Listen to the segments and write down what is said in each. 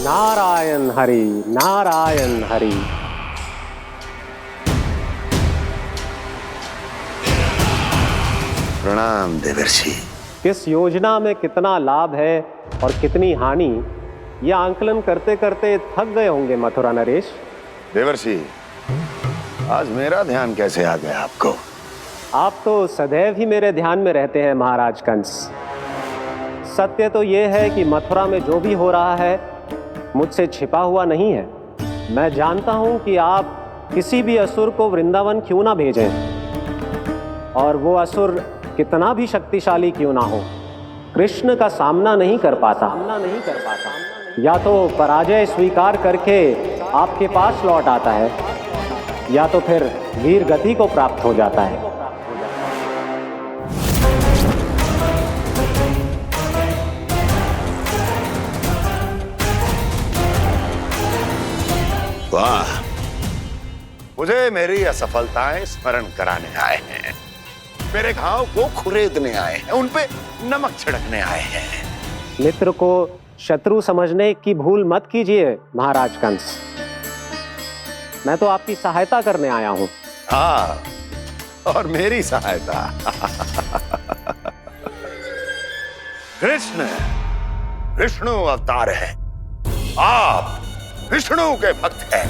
नारायण हरि, नारायण हरि। प्रणाम देवर्षि। किस योजना में कितना लाभ है और कितनी हानि, यह आंकलन करते करते थक गए होंगे मथुरा नरेश। देवर्षि, आज मेरा ध्यान कैसे आ गया आपको? आप तो सदैव ही मेरे ध्यान में रहते हैं महाराज कंस। सत्य तो यह है कि मथुरा में जो भी हो रहा है मुझसे छिपा हुआ नहीं है। मैं जानता हूं कि आप किसी भी असुर को वृंदावन क्यों ना भेजें, और वो असुर कितना भी शक्तिशाली क्यों ना हो, कृष्ण का सामना नहीं कर पाता। या तो पराजय स्वीकार करके आपके पास लौट आता है, या तो फिर वीर गति को प्राप्त हो जाता है। वाह, मुझे मेरी असफलताएं स्मरण कराने आए हैं, मेरे घाव को खुरेदने आए हैं, उन पे नमक छिड़कने आए हैं। मित्र को शत्रु समझने की भूल मत कीजिए महाराज कंस। मैं तो आपकी सहायता करने आया हूं। हाँ, और मेरी सहायता। कृष्ण विष्णु अवतार है, आप विष्णु के भक्त हैं।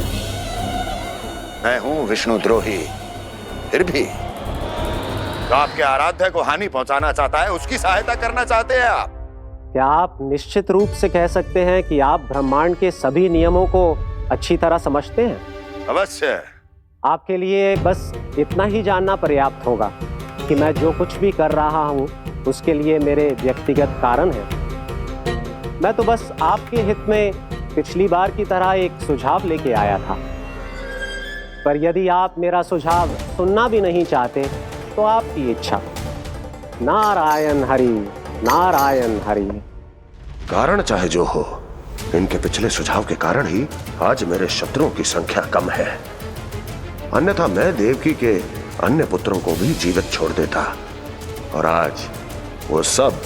मैं हूं विष्णु द्रोही, फिर भी तो आपके आराध्य को हानि पहुंचाना चाहता है, उसकी सहायता करना चाहते हैं आप। क्या आप निश्चित रूप से कह सकते हैं कि आप ब्रह्मांड के सभी नियमों को अच्छी तरह समझते हैं? अवश्य। आपके लिए बस इतना ही जानना पर्याप्त होगा कि मैं जो कुछ भी कर रहा हूं उसके लिए मेरे व्यक्तिगत कारण हैं। मैं तो बस आपके हित में पिछली बार की तरह एक सुझाव लेके आया था, पर यदि आप मेरा सुझाव सुनना भी नहीं चाहते तो आपकी इच्छा। नारायण हरि, नारायण हरि। कारण चाहे जो हो, इनके पिछले सुझाव के कारण ही आज मेरे शत्रुओं की संख्या कम है। अन्यथा मैं देवकी के अन्य पुत्रों को भी जीवित छोड़ देता, और आज वो सब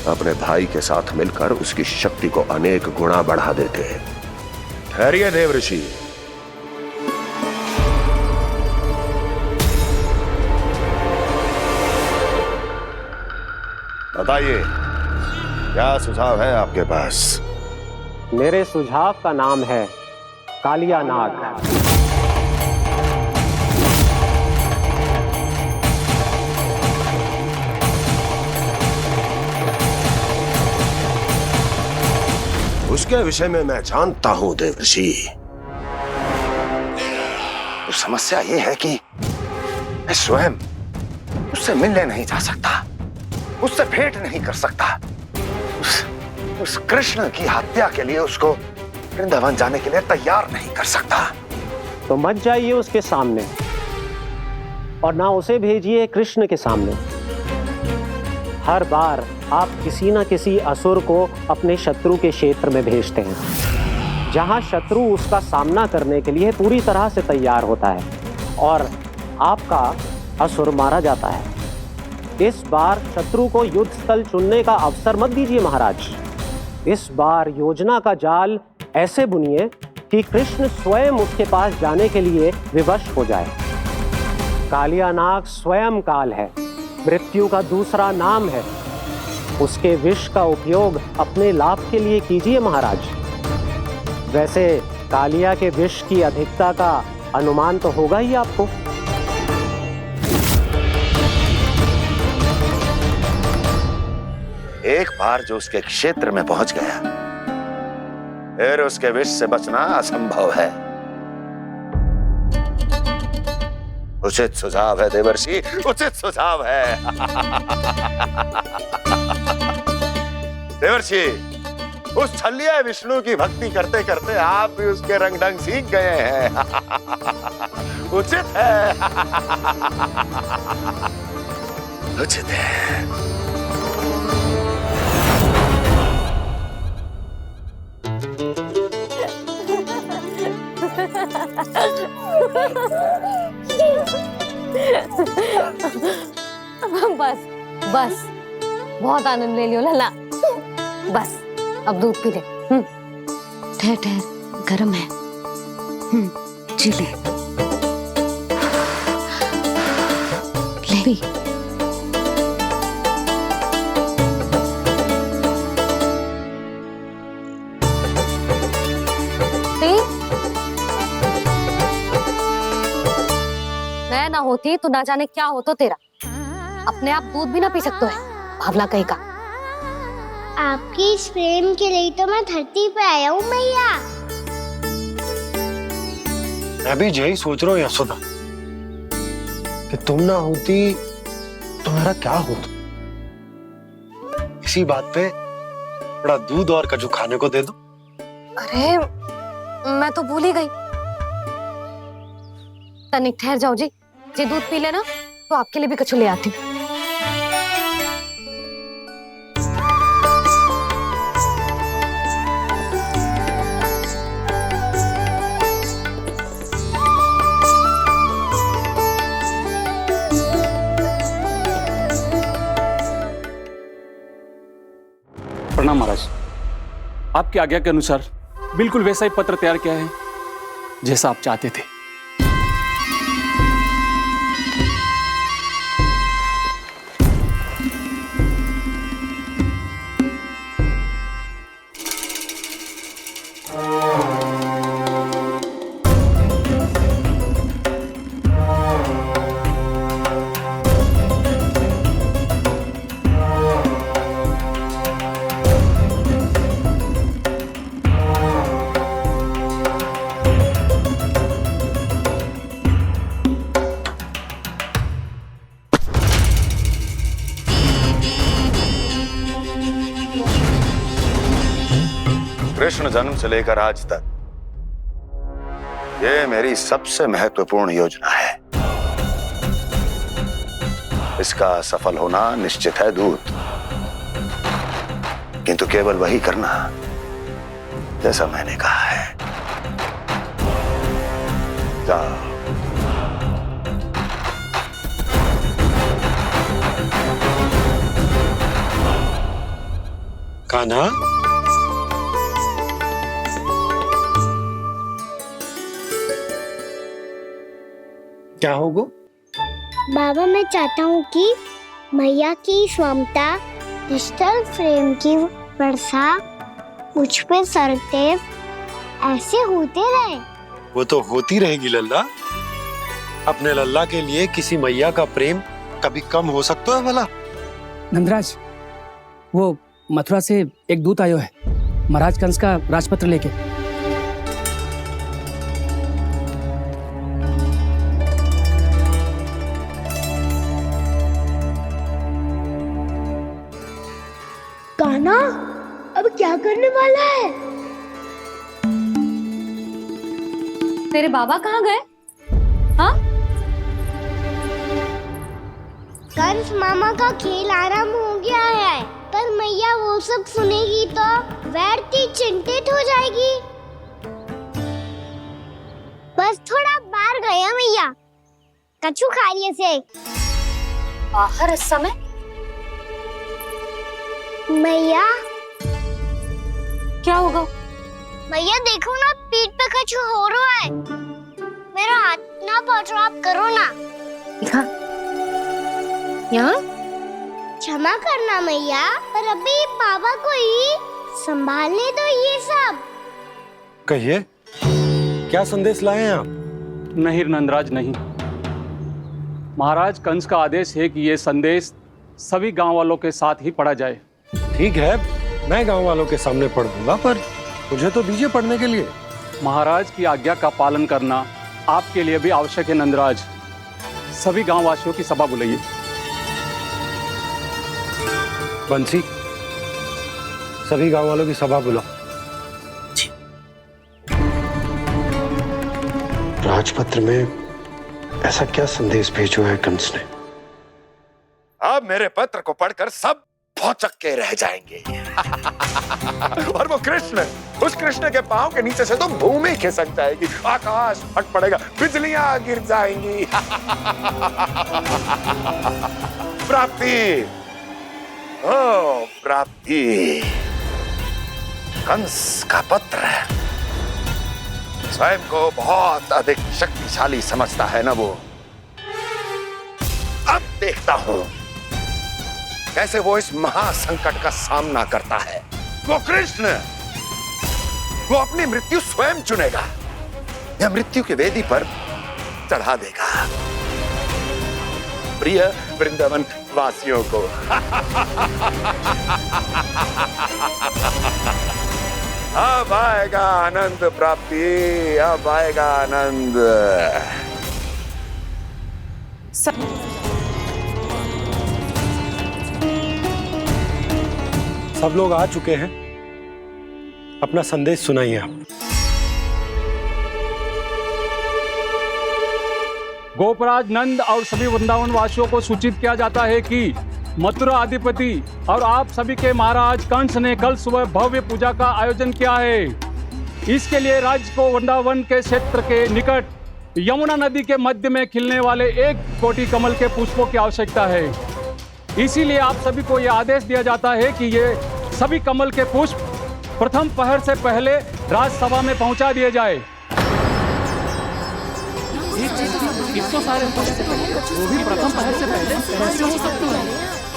अपने भाई के साथ मिलकर उसकी शक्ति को अनेक गुना बढ़ा देते। ठहरिए देवर्षि। बताइए, क्या सुझाव है आपके पास? मेरे सुझाव का नाम है कालिया नाग। उसके विषय में मैं जानता हूं देवर्षि। तो समस्या ये है कि मैं स्वयं उससे मिलने नहीं जा सकता, उससे भेंट नहीं कर सकता। उस कृष्ण की हत्या के लिए उसको वृंदावन जाने के लिए तैयार नहीं कर सकता। तो मत जाइए उसके सामने, और ना उसे भेजिए कृष्ण के सामने। हर बार आप किसी न किसी असुर को अपने शत्रु के क्षेत्र में भेजते हैं, जहां शत्रु उसका सामना करने के लिए पूरी तरह से तैयार होता है और आपका असुर मारा जाता है। इस बार शत्रु को युद्ध स्थल चुनने का अवसर मत दीजिए महाराज। इस बार योजना का जाल ऐसे बुनिए कि कृष्ण स्वयं उसके पास जाने के लिए विवश हो जाए। कालिया नाग स्वयं काल है, मृत्यु का दूसरा नाम है। उसके विष का उपयोग अपने लाभ के लिए कीजिए महाराज। वैसे कालिया के विष की अधिकता का अनुमान तो होगा ही आपको। एक बार जो उसके क्षेत्र में पहुंच गया, फिर उसके विष से बचना असंभव है। उचित सुझाव है देवर्षि, उचित सुझाव है। देवर्षि, उस छलिया विष्णु की भक्ति करते करते आप भी उसके रंग ढंग सीख गए हैं। उचित है, उचित है। बस बस, बहुत आनंद ले लियो लला। बस अब दूध पी ले। ठहर ठहर, गरम है। जी ले ले। मैं ना होती तो ना जाने क्या होता तेरा। अपने आप दूध भी ना पी सकते है, भावला कहीं का। आपकी इस प्रेम के लिए तो मैं धरती पे आया हूँ मैया। मैं भी यही सोच रहा हूँ यशोदा कि तुम ना होती तो मेरा क्या होता। इसी बात पे थोड़ा दूध और कजू खाने को दे दो। अरे मैं तो भूल ही गई। तनिक ठहर जाओ जी, जे दूध पी लेना तो आपके लिए भी कछु ले आती हूँ। प्रणाम महाराज। आपकी आज्ञा के अनुसार बिल्कुल वैसा ही पत्र तैयार किया है जैसा आप चाहते थे। कृष्ण जन्म से लेकर आज तक ये मेरी सबसे महत्वपूर्ण योजना है। इसका सफल होना निश्चित है दूत, किंतु केवल वही करना जैसा मैंने कहा है। जाओ। कान्हा, क्या होगा? बाबा मैं चाहता हूँ कि मैया की स्वमता क्रिस्टल फ्रेम की वर्षा मुझ पे सरतेव ऐसे होते रहे। वो तो होती रहेगी लल्ला। अपने लल्ला के लिए किसी मैया का प्रेम कभी कम हो सकता है भला? नंदराज, वो मथुरा से एक दूत आयो है महाराज कंस का राजपत्र लेके। कान्हा अब क्या करने वाला है? तेरे बाबा कहाँ गए? हाँ? कंस मामा का खेल आराम हो गया है, पर मैया वो सब सुनेगी तो व्यर्थ चिंतित हो जाएगी। बस थोड़ा बाहर गया मैया, कछु खा लिए से। बाहर इस समय? मैया क्या होगा? मैया देखो ना, पीठ पे कुछ हो रहा है। मेरा हाथ ना पकड़ो, आप करो ना। दिखा यहाँ। क्षमा करना मैया, पर अभी बाबा को ही संभालने दो ये सब। कहिए, क्या संदेश लाए हैं आप? नहीं नंदराज, नहीं। महाराज कंस का आदेश है कि यह संदेश सभी गांव वालों के साथ ही पढ़ा जाए। ठीक है, मैं गांव वालों के सामने पढ़ दूंगा, पर मुझे तो दीजिए पढ़ने के लिए। महाराज की आज्ञा का पालन करना आपके लिए भी आवश्यक है नंदराज। सभी गांव वासियों की सभा बुलाइए। बंसी, सभी गांव वालों की सभा बुलाओ। राजपत्र में ऐसा क्या संदेश भेजो है कंस ने? अब मेरे पत्र को पढ़कर सब भौचक के रह जाएंगे। और वो कृष्ण, उस कृष्ण के पांव के नीचे से तो भूमि खिसक जाएगी, आकाश फट पड़ेगा, बिजलियां गिर जाएंगी। प्राप्ति, ओ प्राप्ति, कंस का पत्र स्वयं को बहुत अधिक शक्तिशाली समझता है ना वो। अब देखता हूं कैसे वो इस महासंकट का सामना करता है। वो कृष्ण, वो अपनी मृत्यु स्वयं चुनेगा या मृत्यु की वेदी पर चढ़ा देगा प्रिय वृंदावन वासियों को। अब आएगा आनंद प्राप्ति, अब आएगा आनंद। सब लोग आ चुके हैं, अपना संदेश सुनाइए आप। गोपराज नंद और सभी वृंदावन वासियों को सूचित किया जाता है कि मथुरा अधिपति और आप सभी के महाराज कंस ने कल सुबह भव्य पूजा का आयोजन किया है। इसके लिए राज्य को वृंदावन के क्षेत्र के निकट यमुना नदी के मध्य में खिलने वाले 1 कोटि कमल के पुष्पों की आवश्यकता है। इसीलिए आप सभी को यह आदेश दिया जाता है कि ये सभी कमल के पुष्प प्रथम पहर से पहले राजसभा में पहुंचा दिए जाए।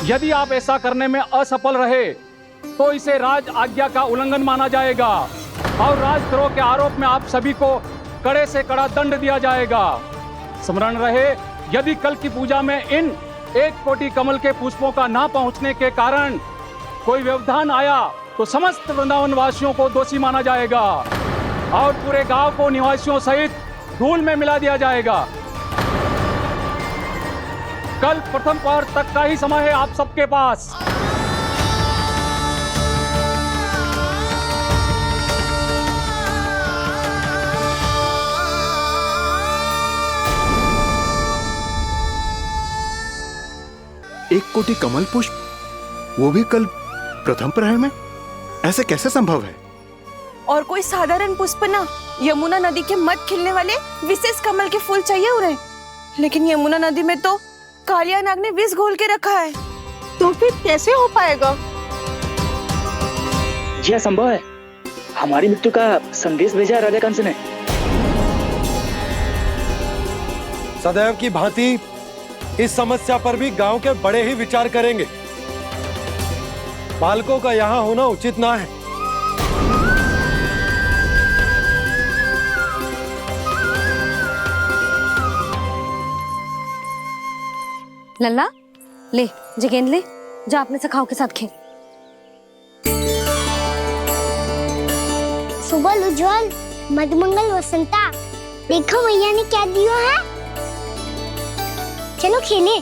यदि आप ऐसा करने में असफल रहे तो इसे राज आज्ञा का उल्लंघन माना जाएगा और राजद्रोह के आरोप में आप सभी को कड़े से कड़ा दंड दिया जाएगा। स्मरण रहे, यदि कल की पूजा में इन 1 कोटि कमल के पुष्पों का ना पहुंचने के कारण कोई व्यवधान आया तो समस्त वृंदावन वासियों को दोषी माना जाएगा और पूरे गांव को निवासियों सहित धूल में मिला दिया जाएगा। कल प्रथम पहर तक का ही समय है आप सबके पास। एक कोटि कमल पुष्प, वो भी कल प्रथम प्रहर में? ऐसे कैसे संभव है? और कोई साधारण पुष्प ना, यमुना नदी के मध्य खिलने वाले विशेष कमल के फूल चाहिए उन्हें। लेकिन यमुना नदी में तो कालिया नाग ने विष घोल के रखा है, तो फिर कैसे हो पाएगा? यह संभव है। हमारी मृत्यु का संदेश भेजा राजा कंस ने। सदैव की भांति इस समस्या पर भी गांव के बड़े ही विचार करेंगे। बालकों का यहाँ होना उचित ना है। लल्ला, ले जे गेंद ले, जा अपने सखाओं के साथ खेल। सुबह उज्जवल, मधुमंगल वसंता, देखो मैया ने क्या दिया है। चलो खेले,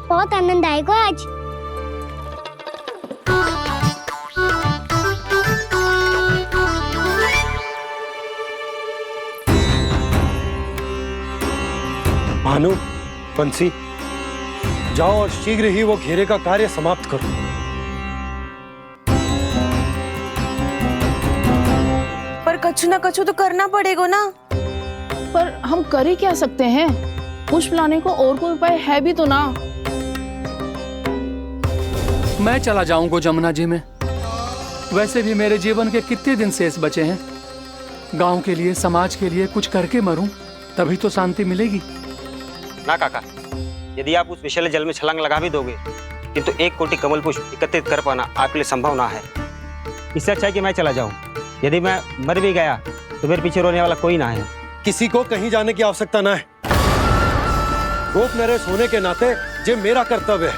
बहुत आनंद आएगा आज। भानु, बंसी, जाओ और शीघ्र ही वो घेरे का कार्य समाप्त करो। पर कछु ना कछु तो करना पड़ेगा ना। पर हम कर ही क्या सकते हैं? पुष्प लाने को और कोई उपाय है भी तो ना। मैं चला जाऊंगा जमुना जी में। वैसे भी मेरे जीवन के कितने दिन शेष बचे हैं। गांव के लिए, समाज के लिए कुछ करके मरूं, तभी तो शांति मिलेगी। ना काका, यदि आप उस विषैले जल में छलांग लगा भी दोगे, किंतु 1 कोटि कमल पुष्प एकत्रित कर पाना आपके लिए संभव ना है। इससे अच्छा है कि मैं चला जाऊं। यदि मैं मर भी गया तो मेरे पीछे रोने वाला कोई ना है। किसी को कहीं जाने की आवश्यकता ना है। गोप नरेश होने के नाते ये मेरा कर्तव्य है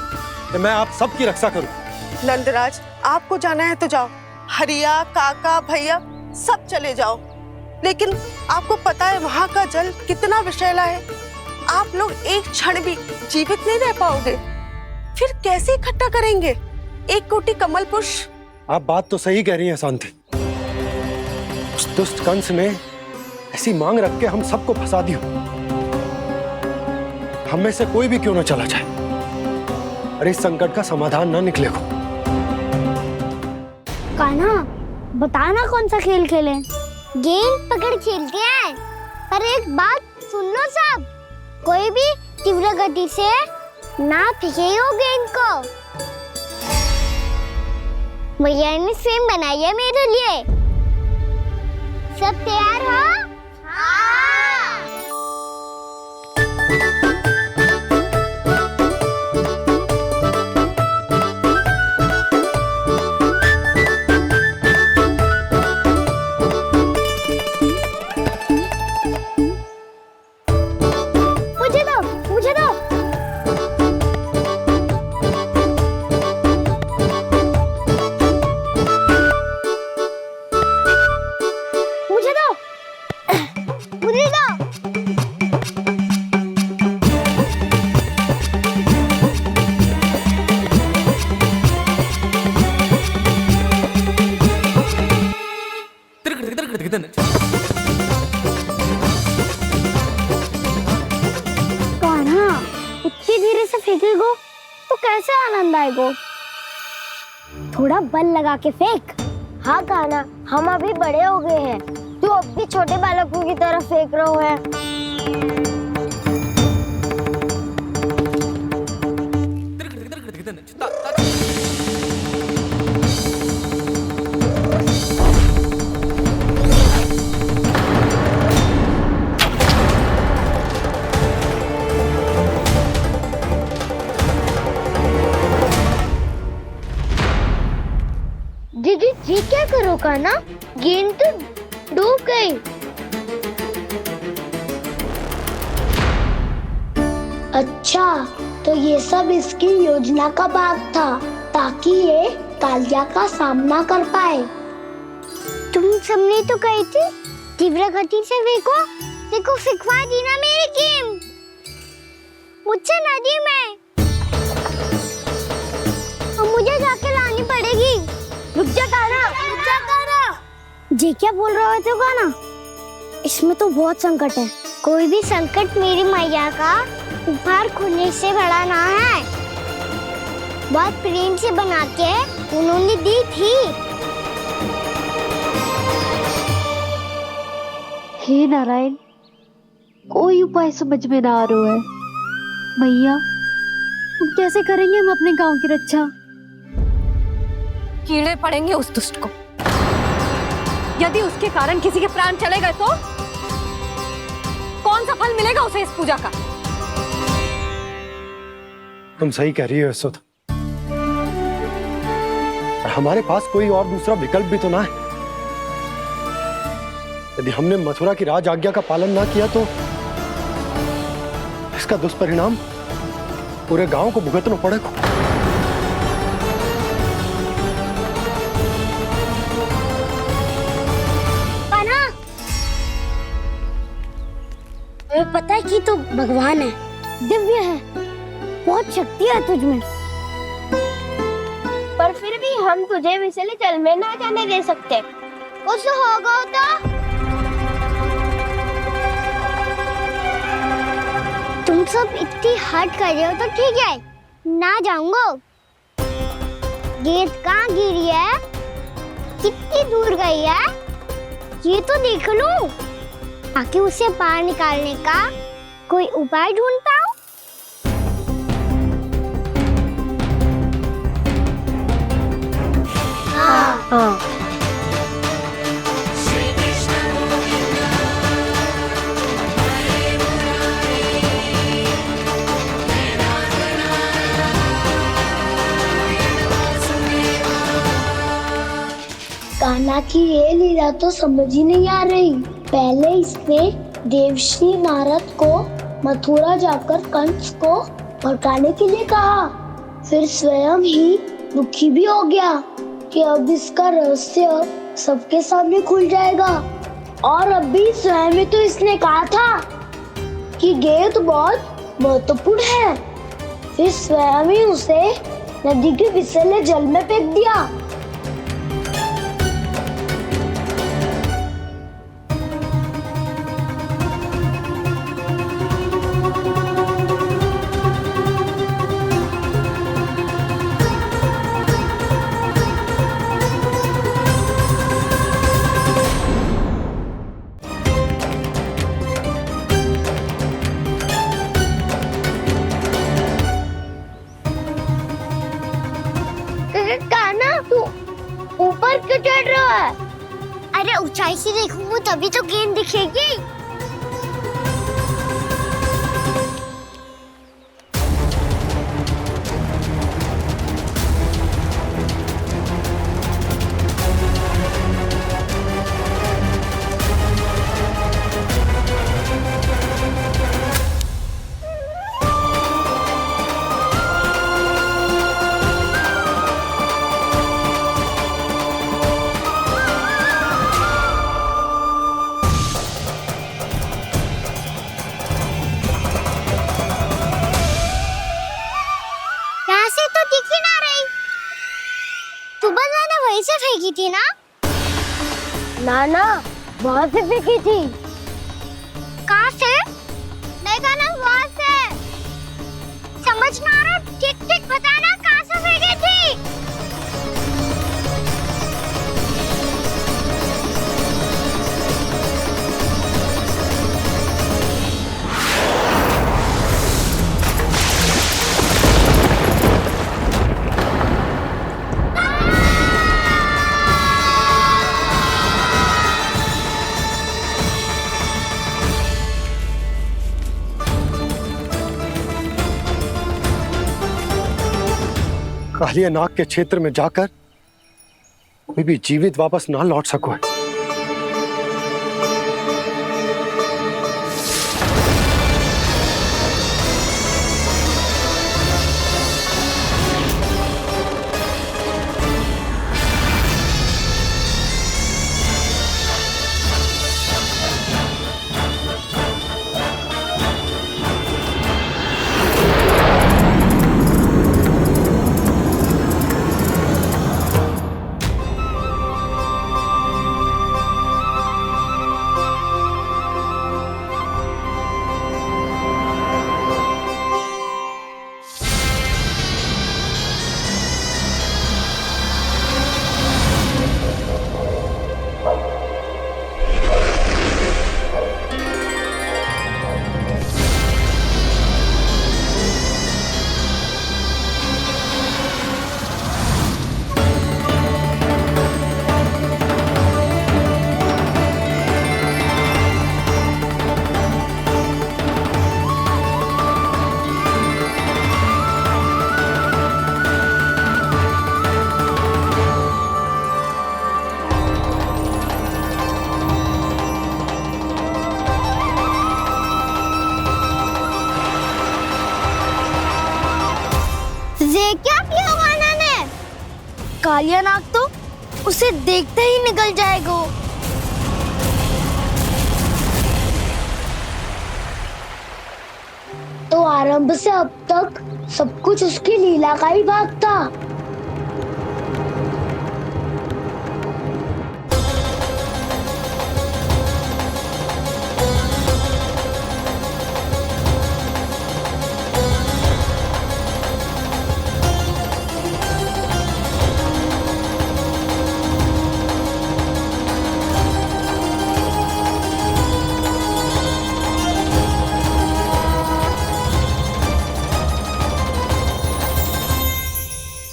कि मैं आप सबकी रक्षा करूं। नंदराज, आपको जाना है तो जाओ। हरिया, काका, भैया सब चले जाओ। लेकिन आपको पता है वहाँ का जल कितना विषैला है। आप लोग एक क्षण भी जीवित नहीं रह पाओगे। फिर कैसे इकट्ठा करेंगे 1 कोटि कमल पुष्प? आप बात तो सही कह रही हैं शांति। उस दुष्ट कंस ने ऐसी मांग रख के हम सबको फंसा दिया। हम में से कोई भी क्यों ना चला जाए और इस संकट का समाधान ना निकलेगा। कान्हा, बताना कौन सा खेल खेलें? गेंद पकड़ खेलते हैं। पर एक बात सुन लो सब, कोई भी तीव्र गति से ना फेंकेगा गेंद को। भैया ने फ्रेम बनाई है मेरे लिए। सब तैयार हो? हाँ। कान्हा, इतनी धीरे से फेंकेगो तो कैसे आनंद आएगो? थोड़ा बल लगा के फेंक। हाँ कान्हा, हम अभी बड़े हो गए हैं, तू अब भी छोटे बालकों की तरह फेंक रहे है। दीदी जी क्या करो कान्हा, गेंद तो डूब गई। अच्छा, तो ये सब इसकी योजना का भाग था ताकि ये कालिया का सामना कर पाए। तुम सबने तो कही थी तीव्र गति से फेंको, देखो फिकवा दी ना मेरी गेम मुझसे नदी में। अब मुझे जाके लानी पड़ेगी। रुक जा कान्हा, रुक जा कान्हा। जी क्या बोल रहे थे कान्हा? इसमें तो बहुत संकट है। कोई भी संकट मेरी मैया का उपहार खोने से बड़ा ना है। बहुत प्रेम से बना के उन्होंने दी थी। हे नारायण, कोई उपाय समझ में ना आ रहा है। मैया, हम कैसे करेंगे हम अपने गांव की रक्षा? कीड़े पड़ेंगे उस दुष्ट को। यदि उसके कारण किसी के प्राण चले गए तो कौन सा फल मिलेगा उसे इस पूजा का? तुम सही कह रही हो यशोदा। हमारे पास कोई और दूसरा विकल्प भी तो ना है। यदि हमने मथुरा की राज आज्ञा का पालन ना किया तो इसका दुष्परिणाम पूरे गांव को भुगतना पड़ेगा। तुम्हें पता है कि तू भगवान है, दिव्य है, बहुत शक्ति है तुझमें, पर फिर भी हम तुझे विषैले जल में ना जाने दे सकते। कुछ होगा तो तुम सब इतनी हट कर रहे हो तो ठीक है, ना जाऊंगा। गेंद कहाँ गिरी है, कितनी दूर गई है, ये तो देख लूं, ताकि उसे बाहर निकालने का कोई उपाय ढूंढ पाऊं। हाँ। कान्हा की ये लीला तो समझ ही नहीं आ रही। पहले इसने देवश्री नारद को मथुरा जाकर कंस को भड़काने के लिए कहा, फिर स्वयं ही दुखी भी हो गया कि अब इसका रहस्य सबके सामने खुल जाएगा। और अभी स्वयं ही तो इसने कहा था कि गेंद बहुत महत्वपूर्ण है, फिर स्वयं ही उसे नदी के विषैले जल में फेंक दिया। कान्हा, तू ऊपर क्यों चढ़ रहा है? अरे ऊंचाई से देखूंगा तभी तो गेंद दिखेगी। फेंकी थी ना? ना वहां से फेंकी थी। कहाँ से? नहीं कहना वहां से। समझ में आ रहा? ठीक ठीक बताना कहाँ से फेंकी थी। कालिया नाग के क्षेत्र में जाकर कोई भी जीवित वापस ना लौट सको। क्या किया वाना ने? कालिया नाग तो उसे देखते ही निकल जाएगा। तो आरंभ से अब तक सब कुछ उसकी लीला का ही भाग था।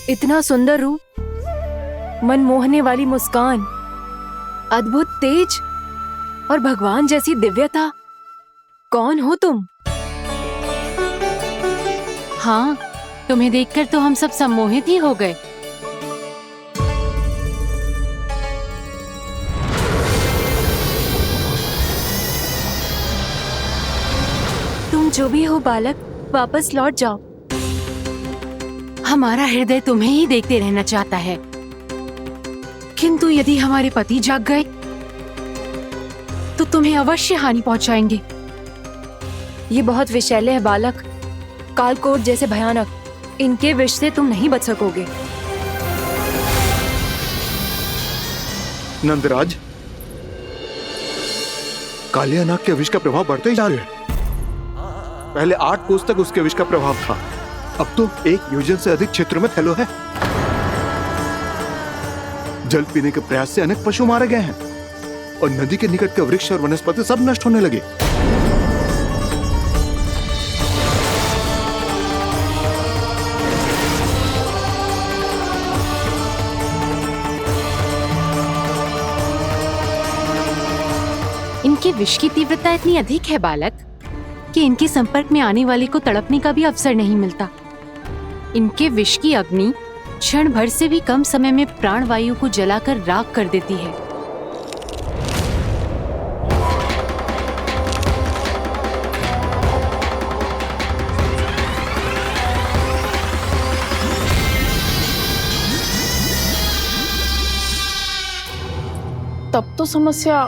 इतना सुंदर रूप, मन मोहने वाली मुस्कान, अद्भुत तेज और भगवान जैसी दिव्यता। कौन हो तुम? हाँ, तुम्हें देखकर तो हम सब सम्मोहित ही हो गए। तुम जो भी हो बालक, वापस लौट जाओ। हमारा हृदय तुम्हें ही देखते रहना चाहता है, किंतु यदि हमारे पति जाग गए तो तुम्हें अवश्य हानि पहुंचाएंगे। ये बहुत विषैले है बालक, कालकोट जैसे भयानक। इनके विष से तुम नहीं बच सकोगे। नंदराज, कालिया नाग के विष का प्रभाव बढ़ते ही जा रहा है। पहले 8 कोस तक उसके विष का प्रभाव था, अब तो 1 योजन से अधिक क्षेत्र में फैलो है। जल पीने के प्रयास से अनेक पशु मारे गए हैं और नदी के निकट के वृक्ष और वनस्पति सब नष्ट होने लगे। इनके विष की तीव्रता इतनी अधिक है बालक कि इनके संपर्क में आने वाले को तड़पने का भी अवसर नहीं मिलता। इनके विष की अग्नि क्षण भर से भी कम समय में प्राणवायु को जलाकर राख कर देती है। तब तो समस्या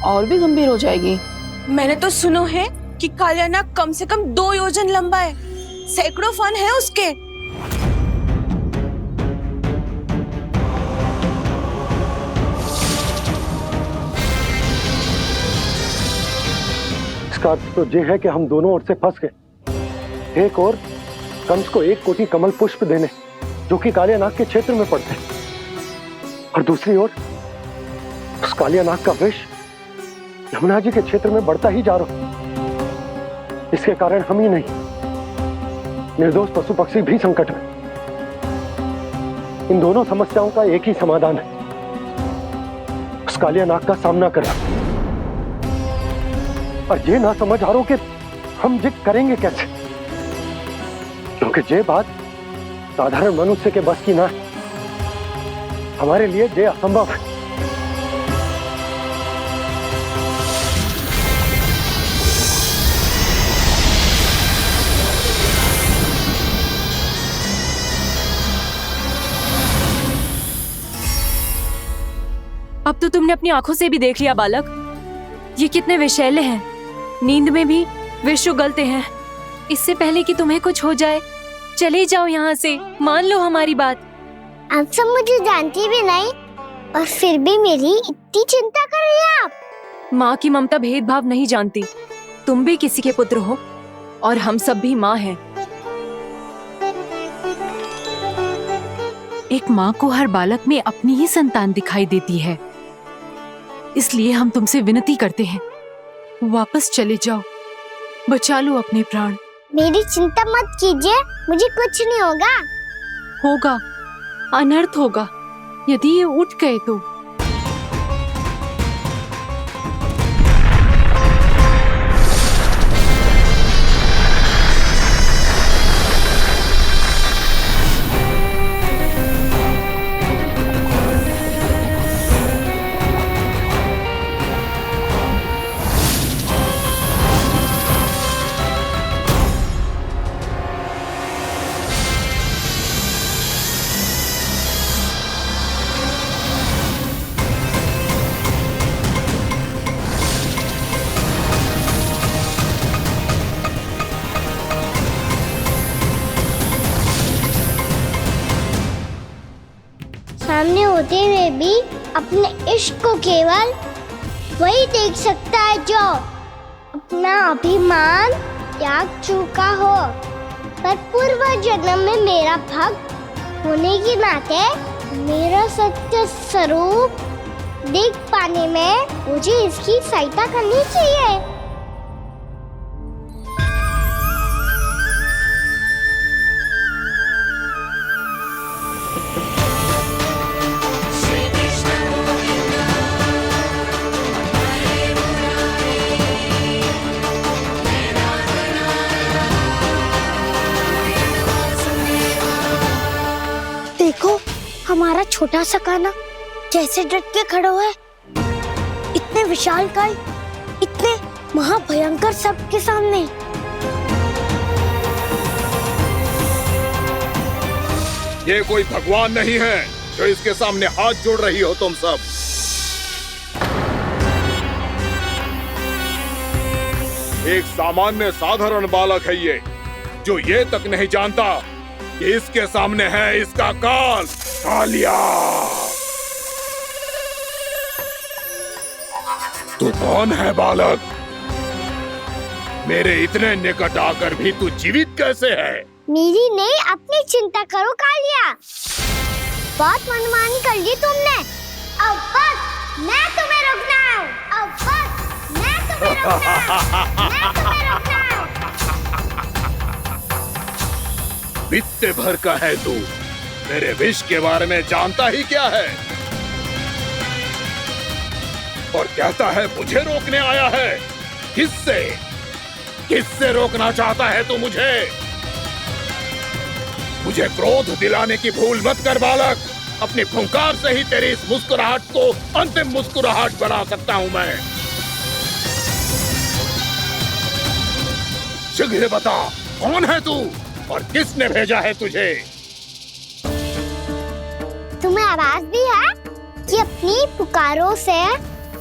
और भी गंभीर हो जाएगी। मैंने तो सुनो है कि कालिया नाग कम से कम 2 योजन लंबा है, सैकड़ों फन है उसके। इसका अर्थ तो ये है कि हम दोनों ओर से फंस गए। एक और कंस को 1 कोटि कमल पुष्प देने जो कि कालियानाग के क्षेत्र में पड़ते हैं, और दूसरी ओर उस कालियानाग का विष यमुना जी के क्षेत्र में बढ़ता ही जा रहा। इसके कारण हम ही नहीं, निर्दोष पशु पक्षी भी संकट में। इन दोनों समस्याओं का एक ही समाधान है, उस कालियानाग का सामना करना। और ये ना समझ आ रहा कि हम ये करेंगे कैसे, क्योंकि ये बात साधारण मनुष्य के बस की ना है। हमारे लिए ये असंभव है। अब तो तुमने अपनी आंखों से भी देख लिया बालक, ये कितने विषैले हैं। नींद में भी विष उगलते हैं। इससे पहले कि तुम्हें कुछ हो जाए, चले जाओ यहाँ से, मान लो हमारी बात। आप सब मुझे जानती भी नहीं और फिर भी मेरी इतनी चिंता कर रही हैं आप। माँ की ममता भेदभाव नहीं जानती। तुम भी किसी के पुत्र हो और हम सब भी माँ हैं। एक माँ को हर बालक में अपनी ही संतान दिखाई देती है, इसलिए हम तुमसे विनती करते हैं, वापस चले जाओ, बचा लो अपने प्राण। मेरी चिंता मत कीजिए, मुझे कुछ नहीं होगा। होगा, अनर्थ होगा यदि ये उठ गए तो। सामने होते हुए भी अपने इश्क को केवल वही देख सकता है जो अपना अभिमान त्याग चुका हो। पर पूर्व जन्म में मेरा भक्त होने के नाते मेरा सत्य स्वरूप देख पाने में मुझे इसकी सहायता करनी चाहिए। देखो हमारा छोटा सा कान्हा कैसे डट के खड़ा है, इतने विशालकाय, इतने महाभयंकर सबके सामने। ये कोई भगवान नहीं है जो इसके सामने हाथ जोड़ रही हो तुम सब। एक सामान्य साधारण बालक है ये, जो ये तक नहीं जानता कि इसके सामने है इसका काल, कालिया। तू कौन है बालक? मेरे इतने निकट आकर भी तू जीवित कैसे है? मेरी नहीं, अपनी चिंता करो कालिया। बहुत मनमानी कर ली तुमने। अब बस मैं तुम्हें रोकना हूँ। अब बस मैं तुम्हें रोकना हूँ। मैं तुम्हें रोकना हूँ। बित्ते भर का है तू, मेरे विष के बारे में जानता ही क्या है? और कहता है मुझे रोकने आया है। किससे? किससे रोकना चाहता है तू मुझे? मुझे क्रोध दिलाने की भूल मत कर बालक। अपनी फुंकार से ही तेरी इस मुस्कुराहट को अंतिम मुस्कुराहट बना सकता हूं मैं। शीघ्र बता, कौन है तू और किसने भेजा है तुझे? तुम्हें आवाज भी है कि अपनी पुकारों से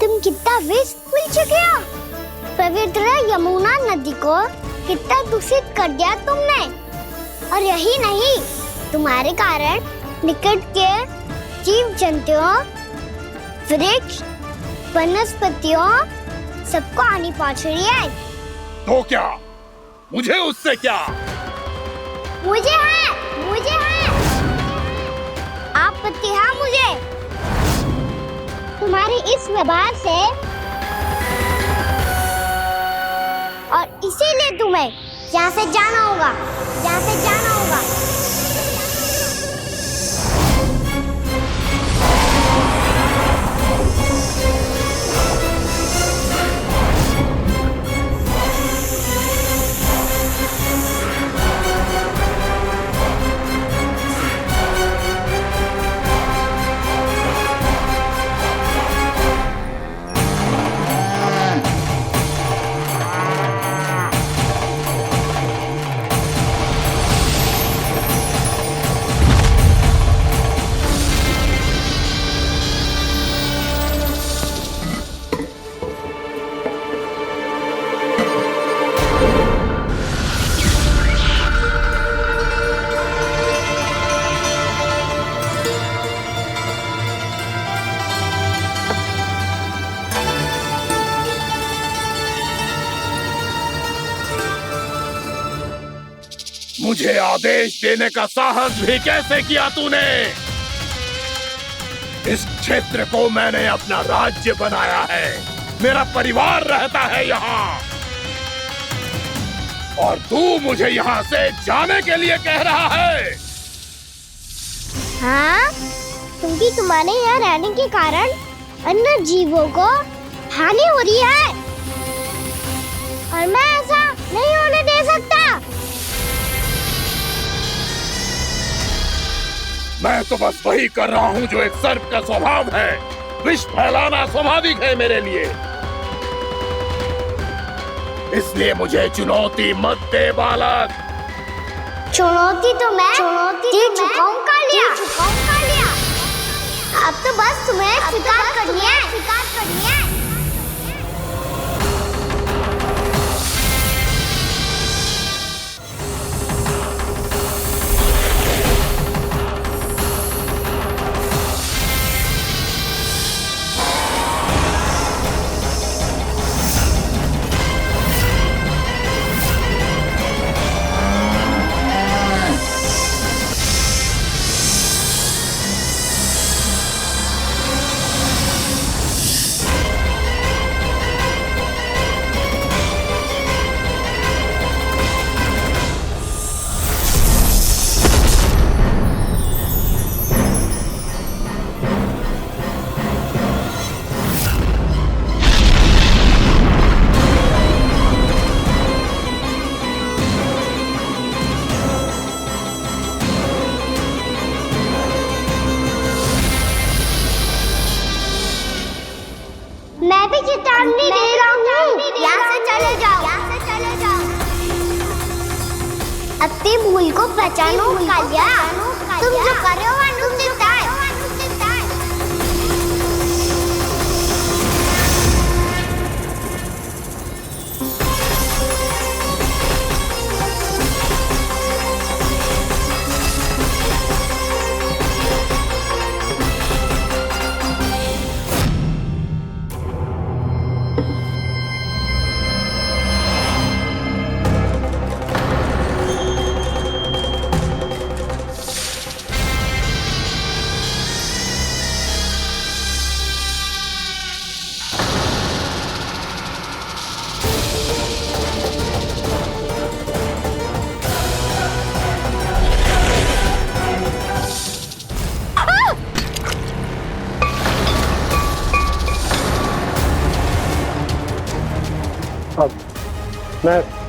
तुम कितना विष भूल चुके हो। पवित्र यमुना नदी को कितना दूषित कर दिया तुमने। और यही नहीं, तुम्हारे कारण निकट के जीव जंतुओं, वृक्ष, वनस्पतियों सबको हानि पहुंच रही है। तो क्या, मुझे उससे क्या? मुझे है, आप पति हैं मुझे। तुम्हारे इस व्यवहार से और इसीलिए तुम्हें यहाँ से जाना होगा। मुझे आदेश देने का साहस भी कैसे किया तूने? इस क्षेत्र को मैंने अपना राज्य बनाया है, मेरा परिवार रहता है यहाँ, और तू मुझे यहाँ से जाने के लिए कह रहा है? हाँ, क्योंकि तुम्हारे यहाँ रहने के कारण अन्य जीवों को हानि हो रही है और मैं ऐसा नहीं होने दे सकता। मैं तो बस वही कर रहा हूँ जो एक सर्प का स्वभाव है। विष फैलाना स्वाभाविक है मेरे लिए, इसलिए मुझे चुनौती मत दे बालक। चुनौती तो मैं दे चुका हूँ कालिया। अब तो बस तुम्हें स्वीकार करनी है। मैं भी चेतावनी दे रहा हूँ, यहाँ से चले जाओ। अपनी भूल को पहचानो कालिया, तुम जो कर रहे हो अनुचित है।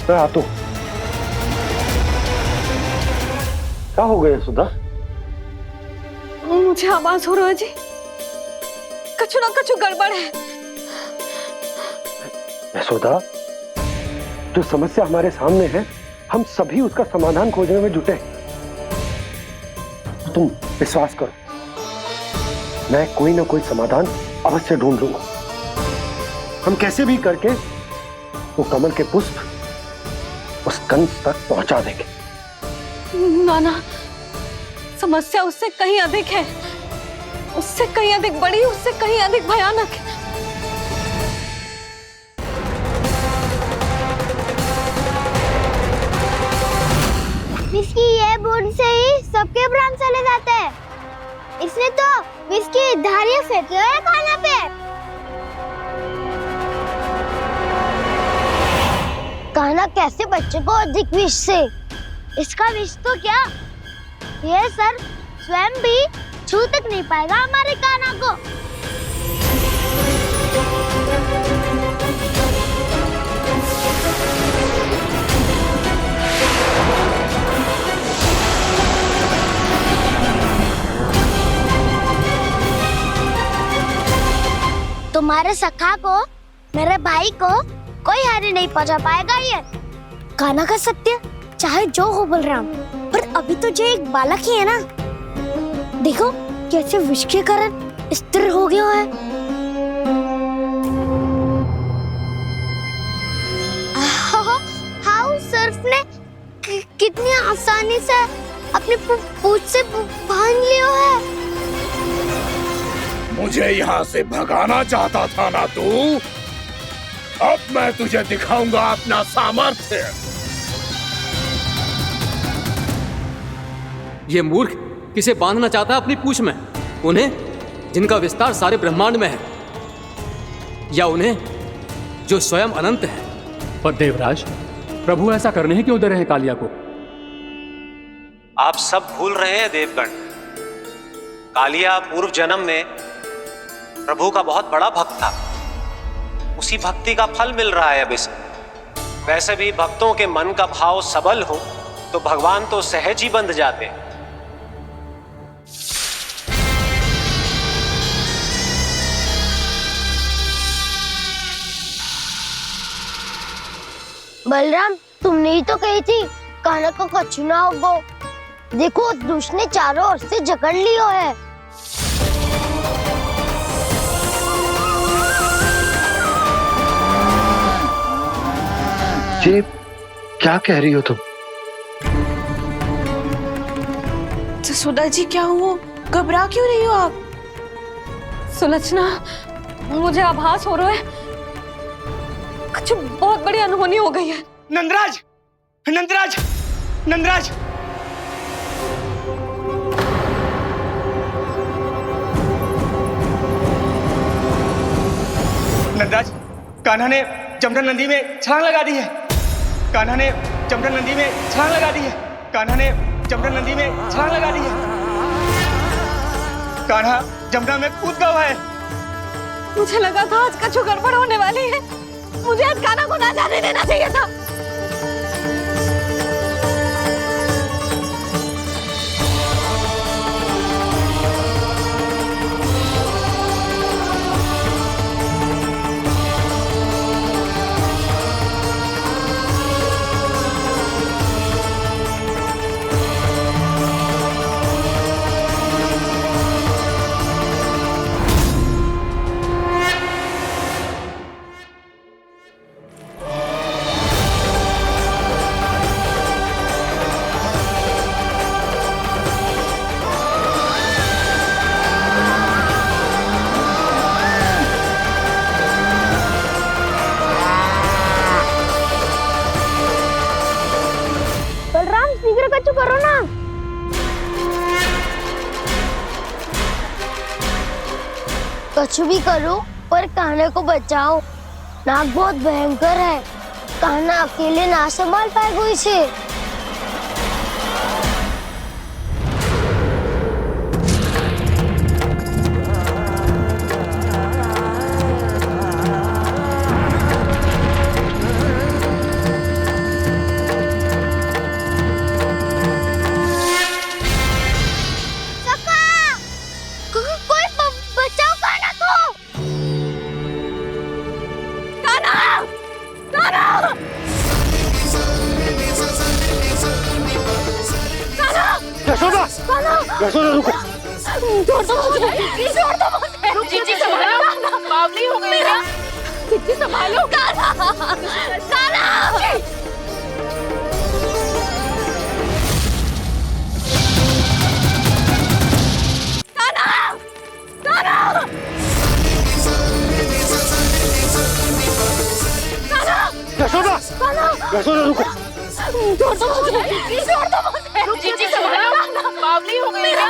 मैं आता हूँ। क्या हो गया सुधा? मुझे आवाज हो रहा है जी, कछु ना कछु गड़बड़ है। यशोदा, जो समस्या हमारे सामने है, हम सभी उसका समाधान खोजने में जुटे। तुम विश्वास करो, मैं कोई ना कोई समाधान अवश्य ढूंढ लूंगा। हम कैसे भी करके वो कमल के पुष्प उस कंस तक पहुंचा देंगे। नाना, समस्या उससे कहीं अधिक है, उससे कहीं अधिक बड़ी, उससे कहीं अधिक भयानक है। पहले बूंद से ही सबके प्राण चले जाते हैं। इसने तो विष की धारियां फेंकी है कान्हा पे। कान्हा कैसे बच्चे को अधिक विष से? इसका विष तो क्या, ये सर स्वयं भी छू तक नहीं पाएगा हमारे कान्हा को। तुम्हारे सखा को, मेरे भाई को कोई हानि नहीं पहुंचा पाएगा। ये कान्हा का सत्य चाहे जो हो बलराम, पर अभी तो जो एक बालक ही है ना। देखो कैसे विष के कारण स्थिर हो गया है। हाउ सर्फ ने कितनी आसानी से अपनी पूंछ से बांध लिया है। मुझे यहाँ से भगाना चाहता था ना तू? अब मैं तुझे दिखाऊंगा अपना सामर्थ्य। ये मूर्ख किसे बांधना चाहता है अपनी पूंछ में? उन्हें जिनका विस्तार सारे ब्रह्मांड में है, या उन्हें जो स्वयं अनंत है? पर देवराज, प्रभु ऐसा करने ही क्यों दे रहे हैं कालिया को? आप सब भूल रहे हैं देवगण। कालिया पूर्व जन्म में प्रभु का बहुत बड़ा भक्त था। उसी भक्ति का फल मिल रहा है अब इसे। वैसे भी भक्तों के मन का भाव सबल हो तो भगवान तो सहज ही बंध जाते हैं। बलराम, तुमने ही तो कही थी कान्हा को कछु ना होगो। देखो उस दुष्ट ने चारों ओर से जकड़ लियो है। ये क्या कह रही हो तुम? जसोदा जी, क्या हुआ? घबरा क्यों रही हो आप? सुलोचना, मुझे आभास हो रहा है कुछ बहुत बड़ी अनहोनी हो गई है। नंदराज, नंदराज, नंदराज! नंदराज, कान्हा ने जमना नदी में छलांग लगा दी है। कान्हा ने जमना नदी में छलांग लगा दी है। कान्हा ने जमना नदी में छलांग लगा दी है। कान्हा जमना में कूद गया है। मुझे लगा था आज कछु गड़बड़ होने वाली है। मुझे आज कान्हा को ना जाने देना चाहिए था। करो ना। कुछ भी करो पर कान्हा को बचाओ। नाग बहुत भयंकर है। कान्हा अकेले ना संभाल पाएगा इसे। यशोदा रुको। छोड़ दो मुझे, छोड़ दो मुझे। जीजी संभालो, बावली हो गई है। जीजी संभालो। कान्हा, कान्हा। यशोदा, यशोदा रुको। छोड़ दो मुझे, छोड़ दो मुझे। जीजी संभालो, बावली हो गई क्या?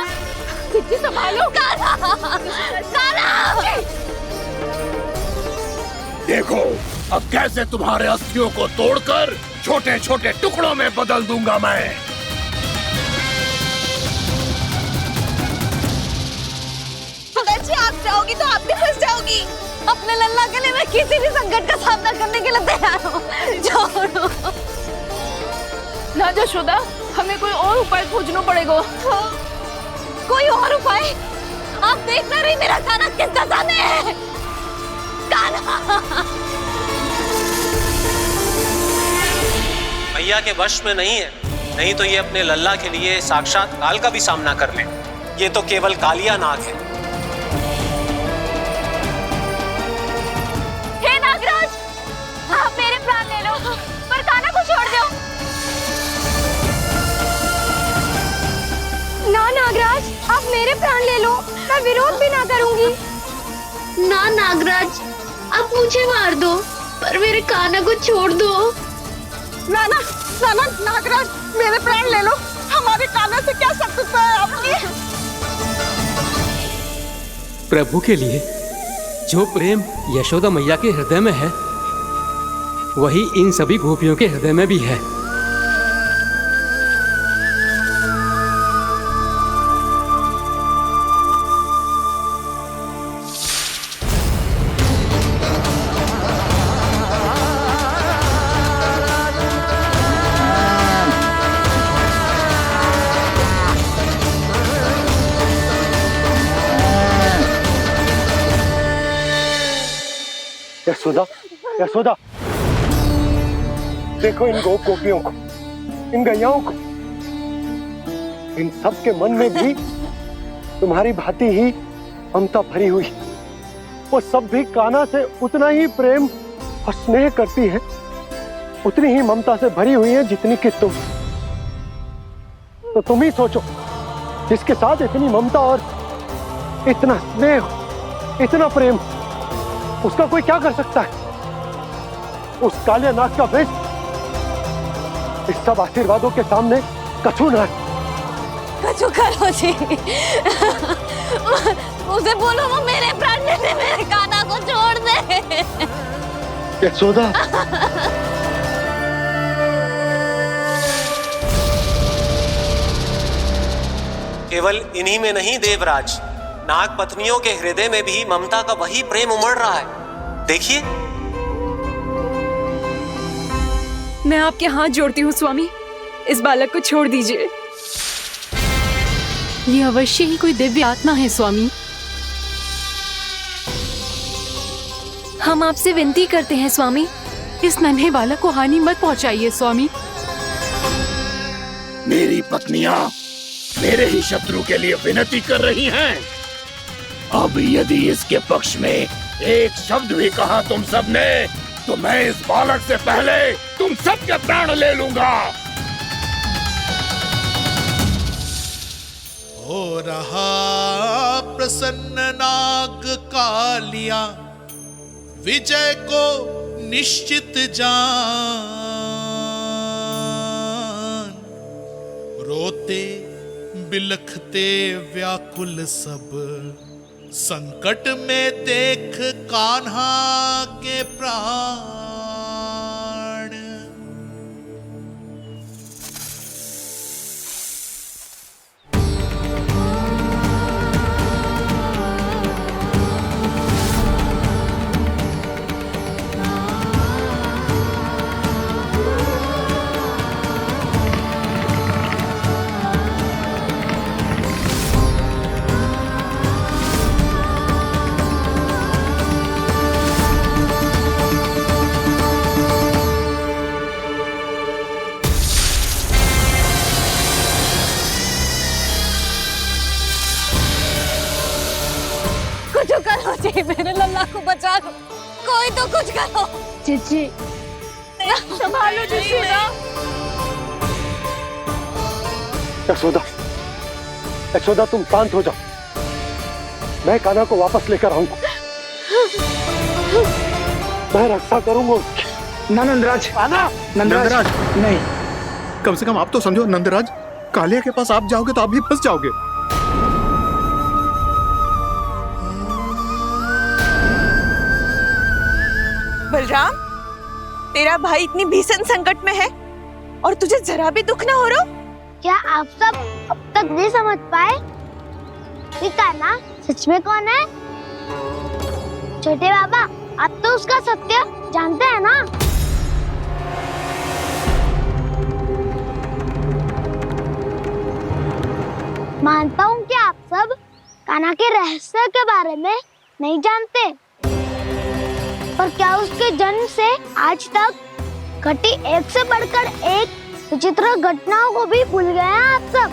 जीजी संभालो। देखो अब कैसे तुम्हारे अस्थियों को तोड़कर छोटे छोटे टुकड़ों में बदल दूंगा मैं। अगर आप जाओगी तो आप भी फंस जाओगी। अपने लल्ला के लिए मैं किसी भी संकट का सामना करने के लिए तैयार हूँ। छोड़ो ना यशोदा, हमें कोई और उपाय खोजना पड़ेगा। कोई और उपाय? आप देख ना रही मेरा काना किस दशा में है। काना मैया के वश में नहीं है, नहीं तो ये अपने लल्ला के लिए साक्षात काल का भी सामना कर ले। ये तो केवल कालिया नाग है। हे नागराज, आप मेरे प्राण ले लो पर काना को छोड़ दो। ना नागराज, आप मेरे प्राण ले लो, मैं विरोध भी ना करूंगी। ना नागराज, आप मुझे मार दो पर मेरे काना को छोड़ दो। ना ना ना ना नागराज, मेरे प्राण ले लो। हमारे काना से क्या शत्रुता है आपकी? प्रभु के लिए जो प्रेम यशोदा मैया के हृदय में है, वही इन सभी गोपियों के हृदय में भी है। यशोदा, यशोदा, देखो इन गोपियों को, इन गैयाओं को, इन सब के मन में भी तुम्हारी भांति ही ममता भरी हुई। वो सब भी कान्हा से उतना ही प्रेम और स्नेह करती है, उतनी ही ममता से भरी हुई है जितनी कि तुम। तो तुम ही सोचो, जिसके साथ इतनी ममता और इतना स्नेह, इतना प्रेम, उसका कोई क्या कर सकता है? उस काले नाग का वेश इस सब आशीर्वादों के सामने कछु न है। कछु करो जी। उसे बोलो वो मेरे प्राण ले ले, मेरे काना को छोड़ दे। यशोदा, केवल इन्हीं में नहीं देवराज, नाग पत्नियों के हृदय में भी ममता का वही प्रेम उमड़ रहा है। देखिए। मैं आपके हाथ जोड़ती हूँ स्वामी, इस बालक को छोड़ दीजिए। ये अवश्य ही कोई दिव्य आत्मा है स्वामी। हम आपसे विनती करते हैं स्वामी, इस नन्हे बालक को हानि मत पहुंचाइए स्वामी। मेरी पत्नियां मेरे ही शत्रु के लिए विनती कर रही हैं। अब यदि इसके पक्ष में एक शब्द भी कहा तुम सबने, तो मैं इस बालक से पहले तुम सबके प्राण ले लूंगा। हो रहा प्रसन्न नाग कालिया, विजय को निश्चित जान। रोते बिलखते व्याकुल सब, संकट में देख कान्हा के प्राण। जी, मेरे लल्ला को बचा लो, कोई तो कुछ करो। जीजी, संभालो जीजी ना। यशोदा, यशोदा तुम शांत हो जाओ, मैं कान्हा को वापस लेकर आऊंगा। मैं रक्षा करूंगा उसकी। ना नंदराज, कान्हा, नंदराज नहीं, कम से कम आप तो समझो नंदराज, कालिया के पास आप जाओगे तो आप भी फंस जाओगे। बलराम, तेरा भाई इतनी भीषण संकट में है और तुझे जरा भी दुख ना हो रहा? क्या आप सब अब तक नहीं समझ पाए कि कान्हा सच में कौन है? छोटे बाबा, आप तो उसका सत्य जानते हैं ना? मानता हूँ कि आप सब कान्हा के रहस्य के बारे में नहीं जानते, पर क्या उसके जन्म से आज तक घटी एक से बढ़कर एक विचित्र घटनाओं को भी भूल गए हैं आप सब?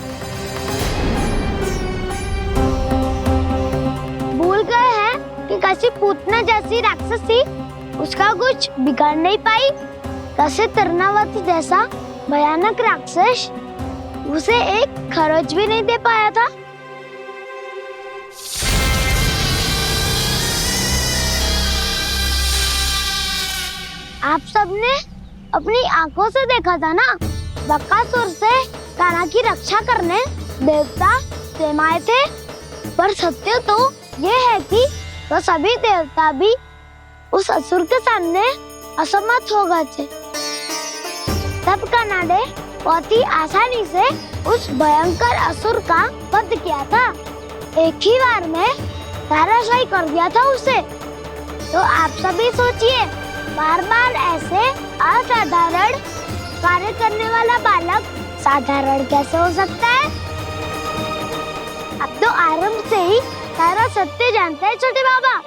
भूल गए हैं कि कैसी पूतना जैसी राक्षसी उसका कुछ बिगाड़ नहीं पाई, कैसे तरनावती जैसा भयानक राक्षस उसे एक खरोच भी नहीं दे पाया था। आप सबने अपनी आंखों से देखा था ना, बकासुर से कान्हा की रक्षा करने देवता स्वयं आए थे, पर सत्य तो ये है कि वो सभी देवता भी उस असुर के सामने असमर्थ हो गए थे। तब कान्हा ने बहुत ही आसानी से उस भयंकर असुर का वध किया था, एक ही बार में धराशायी कर दिया था उसे। तो आप सभी सोचिए, बार बार ऐसे असाधारण कार्य करने वाला बालक साधारण कैसे हो सकता है? अब तो आरंभ से ही सारा सत्य जानते हैं छोटे बाबा।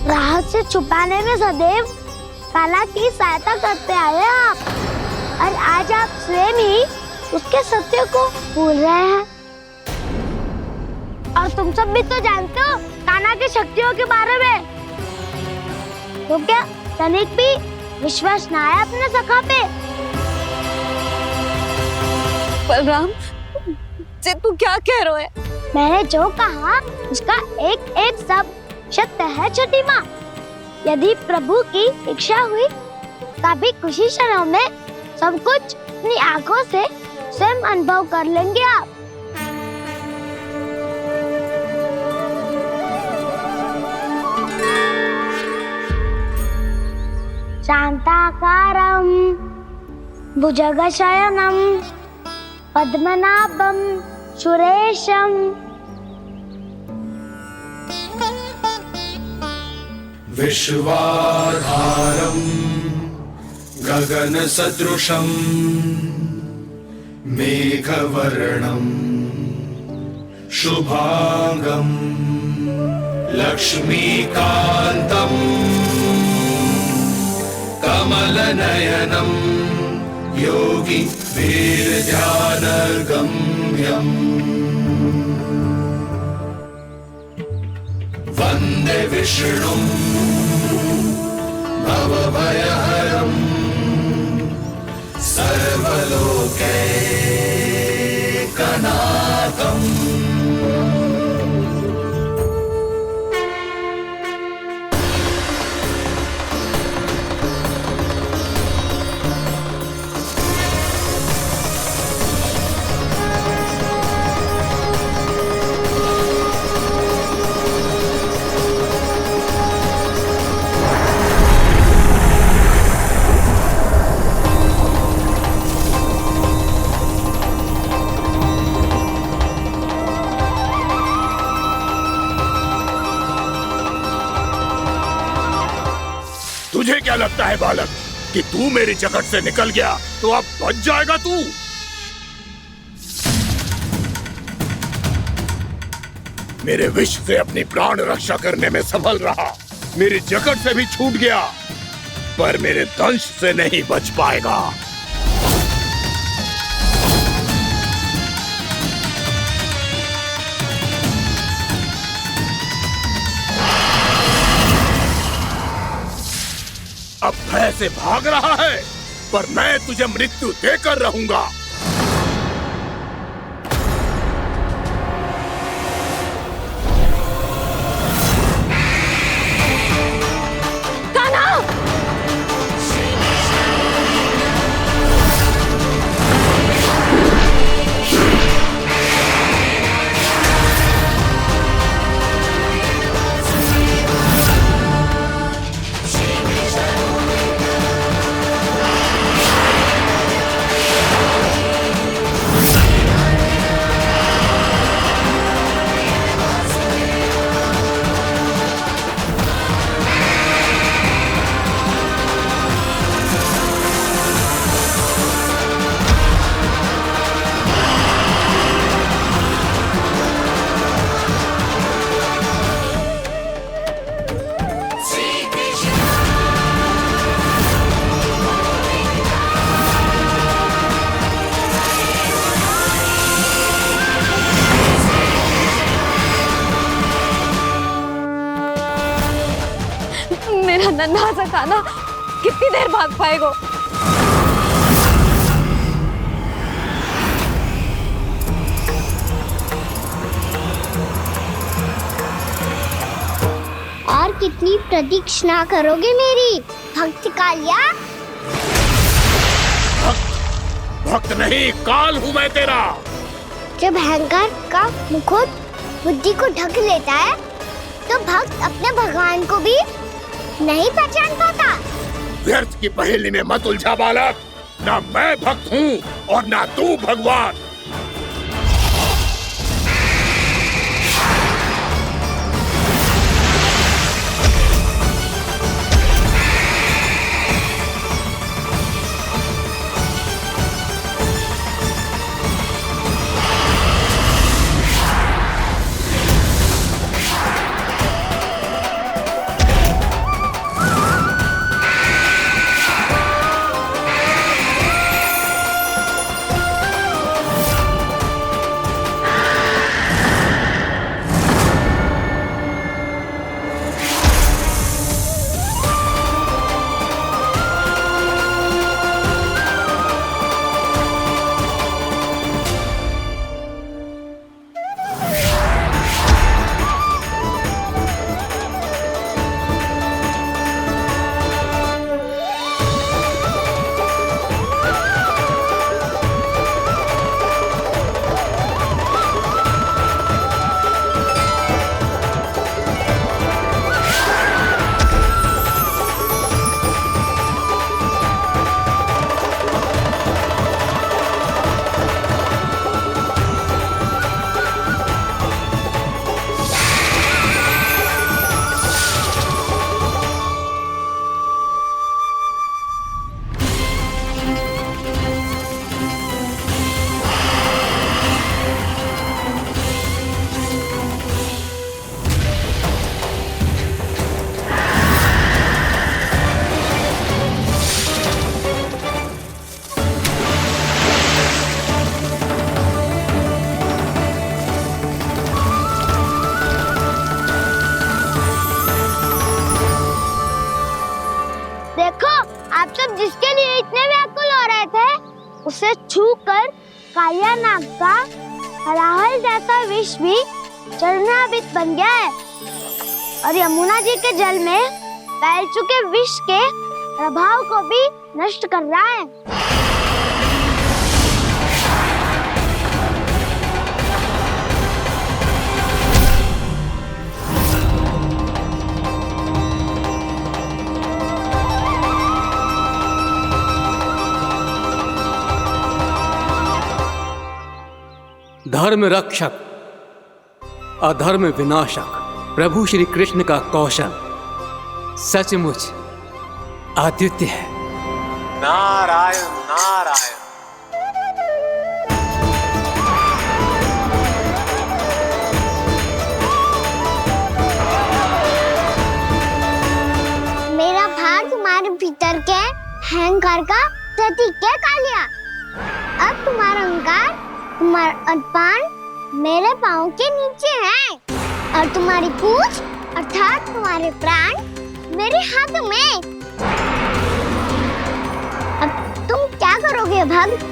रहस्य छुपाने में सदैव कान्हा की सहायता करते आए हैं आप, और आज आप स्वयं ही उसके सत्य को भूल रहे हैं। और तुम सब भी तो जानते हो कान्हा की शक्तियों के बारे में, तो क्या तनिक भी विश्वास न आया अपने सखा पे? बलराम, जे तू क्या कह रहा है? मैंने जो कहा उसका एक एक शब्द सत्य है छोटी माँ। यदि प्रभु की इच्छा हुई तभी कुछ ही क्षणों में सब कुछ अपनी आंखों से स्वयं अनुभव कर लेंगे आप। शांताकारं भुजगशयनं पद्मनाभं सुरेशं विश्वाधारं गगनसदृशं मेघवर्णं शुभांगं लक्ष्मीकान्तं कमलनयनं योगी वीरध्यानगम्यम् वन्दे विष्णुं भवभयहरं सर्वलोकैकनाथम्। तुझे क्या लगता है बालक कि तू मेरी जगत से निकल गया तो अब बच जाएगा तू? मेरे विष से अपनी प्राण रक्षा करने में सफल रहा, मेरी जगत से भी छूट गया, पर मेरे दंश से नहीं बच पाएगा। अब भय से भाग रहा है, पर मैं तुझे मृत्यु देकर रहूंगा। मेरा नन्हा सा कान्हा कितनी देर भाग पाएगा? और कितनी प्रतीक्षा करोगे मेरी भक्त कालिया? भक्त नहीं, काल हूँ मैं तेरा। जब अहंकार का मुकुट बुद्धि को ढक लेता है तो भक्त अपने भगवान को भी नहीं पहचान पाता। व्यर्थ की पहेली में मत उलझा बालक। ना मैं भक्त हूँ और ना तू भगवान। उसे छूकर कालिया नाग का हलाहल जैसा विष भी चरणामृत बन गया है और यमुना जी के जल में फैल चुके विष के प्रभाव को भी नष्ट कर रहा है। धर्म रक्षक अधर्म विनाशक प्रभु श्री कृष्ण का कौशल सचमुच अद्वितीय है। नारायण नारायण। मेरा भाग तुम्हारे भीतर के अहंकार का प्रतीक है कालिया। अब तुम्हारा अहंकार, तुम्हारा अनपान मेरे पाँव के नीचे है और तुम्हारी पूंछ अर्थात तुम्हारे प्राण मेरे हाथ में। अब तुम क्या करोगे भक्त?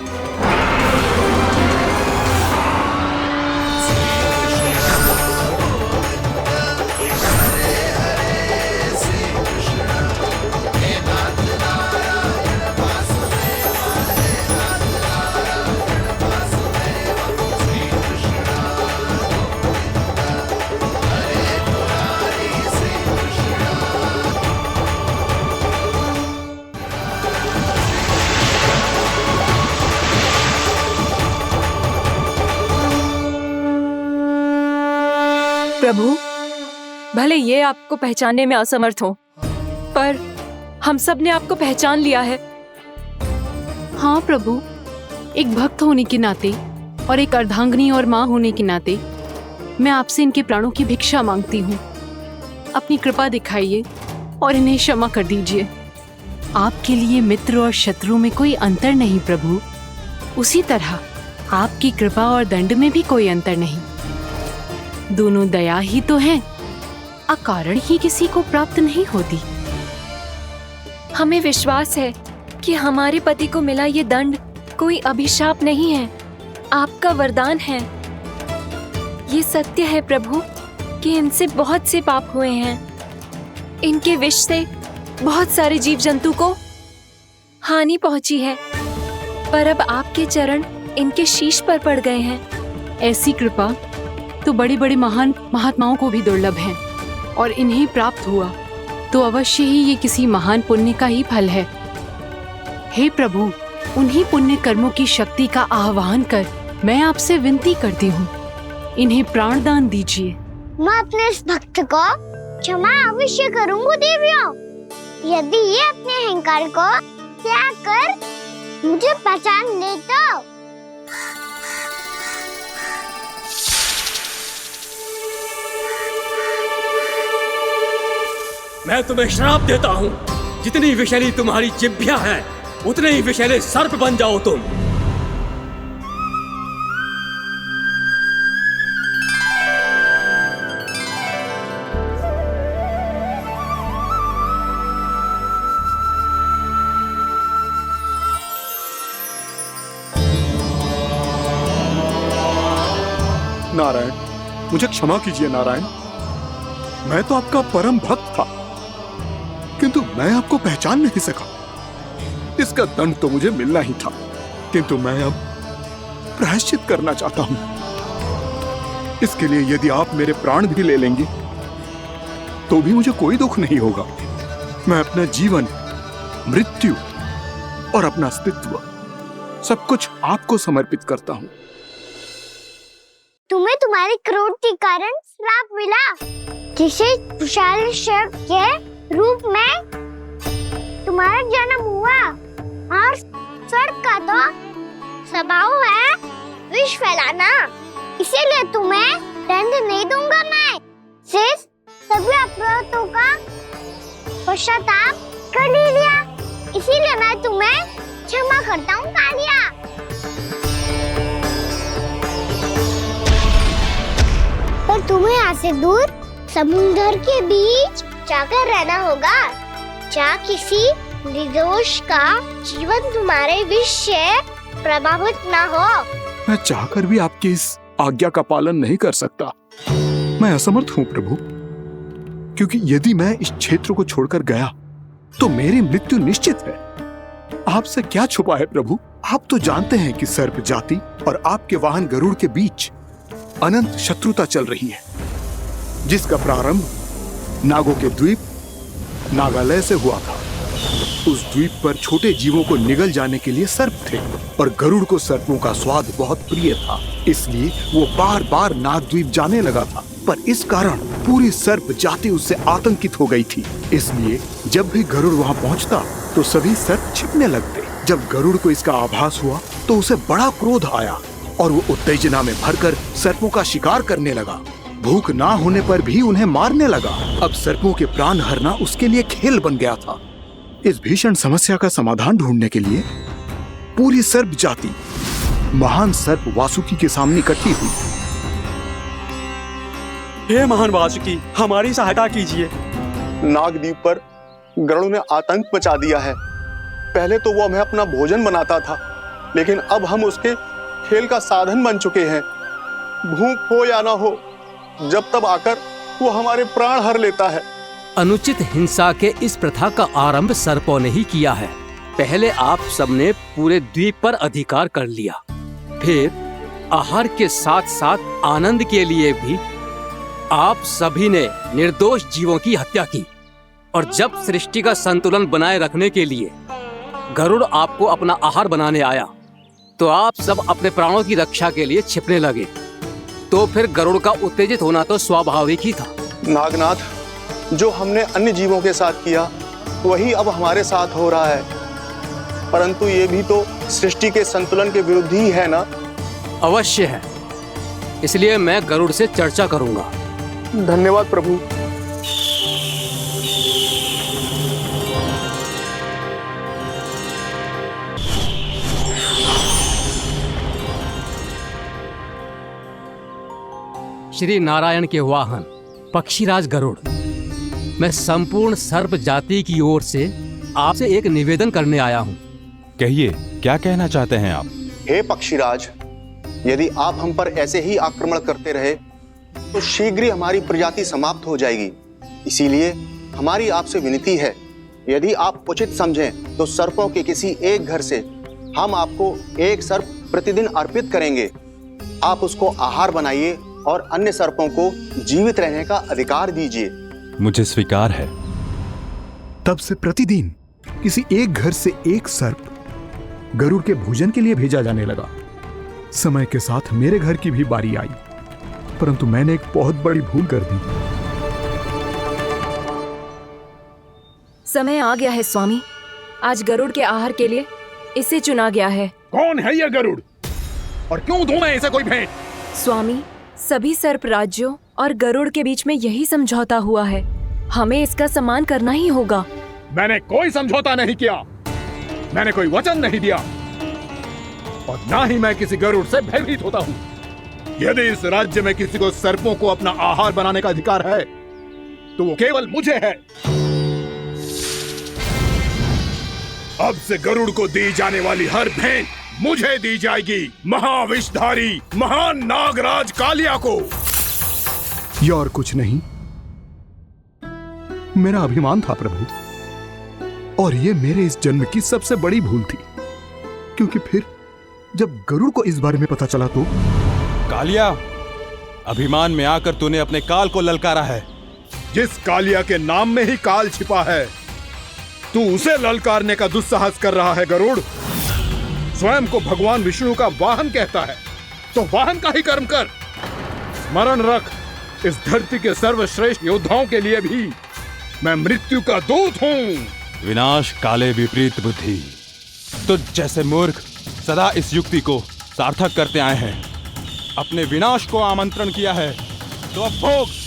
प्रभु, भले ये आपको पहचानने में असमर्थ हो, पर हम सब ने आपको पहचान लिया है। हाँ प्रभु, एक भक्त होने के नाते और एक अर्धांगिनी और माँ होने के नाते मैं आपसे इनके प्राणों की भिक्षा मांगती हूँ। अपनी कृपा दिखाइए और इन्हें क्षमा कर दीजिए। आपके लिए मित्र और शत्रु में कोई अंतर नहीं प्रभु। उसी तरह आपकी कृपा और दंड में भी कोई अंतर नहीं। दोनों दया ही तो हैं, अकारण ही किसी को प्राप्त नहीं होती। हमें विश्वास है कि हमारे पति को मिला ये दंड कोई अभिशाप नहीं है, आपका वरदान है। ये सत्य है प्रभु कि इनसे बहुत से पाप हुए हैं। इनके विष से बहुत सारे जीव जंतु को हानि पहुंची है, पर अब आपके चरण इनके शीश पर पड़ गए हैं। ऐसी कृपा तो बड़े बड़े महान महात्माओं को भी दुर्लभ है, और इन्हें प्राप्त हुआ तो अवश्य ही ये किसी महान पुण्य का ही फल है। हे प्रभु, उन्हीं पुण्य कर्मों की शक्ति का आह्वान कर मैं आपसे विनती करती हूँ, इन्हें प्राण दान दीजिए। मैं अपने इस भक्त को क्षमा अवश्य करूंगा देवियों, यदि ये अपने अहंकार को त्याग कर मुझे पहचान ले तो। मैं तुम्हें श्राप देता हूँ, जितनी विषैली तुम्हारी जिह्वा है उतने ही विषैले सर्प बन जाओ तुम। नारायण, मुझे क्षमा कीजिए नारायण। मैं तो आपका परम भक्त था, किंतु मैं आपको पहचान नहीं सका। इसका दंड तो मुझे मिलना ही था, किंतु मैं अब प्रायश्चित करना चाहता हूं। इसके लिए यदि आप मेरे प्राण भी ले लेंगे तो भी मुझे कोई दुख नहीं होगा। मैं अपना जीवन, मृत्यु और अपना अस्तित्व सब कुछ आपको समर्पित करता हूं। तुम्हें तुम्हारी क्रोध के कारण श्राप मिला, जिसे विशाल सर्प के रूप में तुम्हारा जन्म हुआ, और सर्प का तो स्वभाव है विष फैलाना। इसीलिए तुम्हें दंड नहीं दूंगा मैं, सिर्फ सभी अपराधों का पश्चाताप कर लिया, इसीलिए मैं तुम्हें क्षमा करता हूँ कालिया। पर तुम्हें यहाँ से दूर समुद्र के बीच जाकर रहना होगा, जहाँ किसी निर्दोष का जीवन तुम्हारे विष से प्रभावित ना हो। मैं चाहकर भी आपकी इस आज्ञा का पालन नहीं कर सकता। मैं असमर्थ हूँ प्रभु, क्योंकि यदि मैं इस क्षेत्र को छोड़कर गया तो मेरी मृत्यु निश्चित है। आपसे क्या छुपा है प्रभु, आप तो जानते हैं कि सर्प जाति और आपके वाहन गरुड़ के बीच अनंत शत्रुता चल रही है, जिसका प्रारंभ नागों के द्वीप नागालय से हुआ था। उस द्वीप पर छोटे जीवों को निगल जाने के लिए सर्प थे, और गरुड़ को सर्पों का स्वाद बहुत प्रिय था, इसलिए वो बार बार नागद्वीप जाने लगा था। पर इस कारण पूरी सर्प जाति उससे आतंकित हो गई थी, इसलिए जब भी गरुड़ वहां पहुंचता तो सभी सर्प छिपने लगते। जब गरुड़ को इसका आभास हुआ तो उसे बड़ा क्रोध आया, और वो उत्तेजना में भरकर सर्पों का शिकार करने लगा। भूख ना होने पर भी उन्हें मारने लगा। अब सर्पों के प्राण हरना उसके लिए खेल बन गया था। इस भीषण समस्या का समाधान ढूंढने के लिए पूरी सर्प जाति महान सर्प वासुकी के सामने इकट्ठी हुई। हे महान वासुकी, हमारी सहायता कीजिए। नागद्वीप पर गरुड़ ने आतंक मचा दिया है। पहले तो वो हमें अपना भोजन बनाता था, लेकिन अब हम उसके खेल का साधन बन चुके हैं। भूख हो या ना हो, जब तब आकर वो हमारे प्राण हर लेता है। अनुचित हिंसा के इस प्रथा का आरंभ सर्पों ने ही किया है। पहले आप सबने पूरे द्वीप पर अधिकार कर लिया, फिर आहार के साथ साथ आनंद के लिए भी आप सभी ने निर्दोष जीवों की हत्या की। और जब सृष्टि का संतुलन बनाए रखने के लिए गरुड़ आपको अपना आहार बनाने आया, तो आप सब अपने प्राणों की रक्षा के लिए छिपने लगे। तो फिर गरुड़ का उत्तेजित होना तो स्वाभाविक ही था। नागनाथ, जो हमने अन्य जीवों के साथ किया वही अब हमारे साथ हो रहा है, परंतु ये भी तो सृष्टि के संतुलन के विरुद्ध ही है ना? अवश्य है, इसलिए मैं गरुड़ से चर्चा करूंगा। धन्यवाद प्रभु। श्री नारायण के वाहन पक्षीराज गरुड़, मैं संपूर्ण सर्प जाति की ओर से आपसे एक निवेदन करने आया हूँ। कहिए, क्या कहना चाहते हैं आप? हे पक्षीराज, यदि आप हम पर ऐसे ही आक्रमण करते रहे तो शीघ्र ही हमारी प्रजाति समाप्त हो जाएगी। इसीलिए हमारी आपसे विनती है, यदि आप उचित समझें तो सर्पों के किसी एक घर से हम आपको एक सर्प प्रतिदिन अर्पित करेंगे। आप उसको आहार बनाइए और अन्य सर्पों को जीवित रहने का अधिकार दीजिए। मुझे स्वीकार है। तब से प्रतिदिन किसी एक घर से एक सर्प गरुड़ के भोजन के लिए भेजा जाने लगा। समय के साथ मेरे घर की भी बारी आई, परंतु मैंने एक बहुत बड़ी भूल कर दी। समय आ गया है स्वामी, आज गरुड़ के आहार के लिए इसे चुना गया है। कौन है यह गरुड़ और क्यों दूं मैं इसे कोई भेंट? स्वामी, सभी सर्प राज्यों और गरुड़ के बीच में यही समझौता हुआ है, हमें इसका सम्मान करना ही होगा। मैंने कोई समझौता नहीं किया, मैंने कोई वचन नहीं दिया और ना ही मैं किसी गरुड़ से भयभीत होता हूँ। यदि इस राज्य में किसी को सर्पों को अपना आहार बनाने का अधिकार है तो वो केवल मुझे है। अब से गरुड़ को दी जाने वाली हर भेंट मुझे दी जाएगी, महाविषधारी महान नागराज कालिया को। यह और कुछ नहीं, मेरा अभिमान था प्रभु, और यह मेरे इस जन्म की सबसे बड़ी भूल थी, क्योंकि फिर जब गरुड़ को इस बारे में पता चला तो। कालिया, अभिमान में आकर तूने अपने काल को ललकारा है। जिस कालिया के नाम में ही काल छिपा है, तू उसे ललकारने का दुस्साहस कर रहा है गरुड़। स्वयं को भगवान विष्णु का वाहन कहता है तो वाहन का ही कर्म कर। स्मरण रख, इस धरती के सर्वश्रेष्ठ योद्धाओं के लिए भी मैं मृत्यु का दूत हूँ। विनाश काले विपरीत बुद्धि। तुझ जैसे मूर्ख सदा इस युक्ति को सार्थक करते आए हैं। अपने विनाश को आमंत्रण किया है तो अब भोग।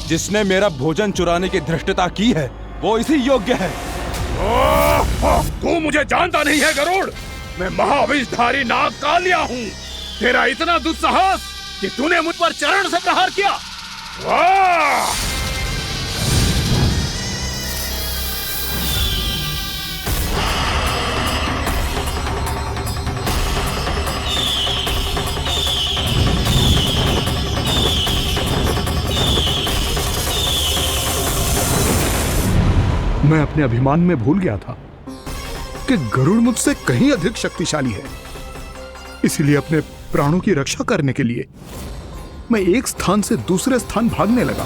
जिसने मेरा भोजन चुराने की धृष्टता की है वो इसी योग्य है। तू मुझे जानता नहीं है गरुड़, मैं महाविषधारी नाग कालिया हूँ। तेरा इतना दुस्साहस कि तूने मुझ पर चरण से प्रहार किया। मैं अपने अभिमान में भूल गया था कि गरुड़ मुझसे कहीं अधिक शक्तिशाली है। इसलिए अपने प्राणों की रक्षा करने के लिए मैं एक स्थान से दूसरे स्थान भागने लगा।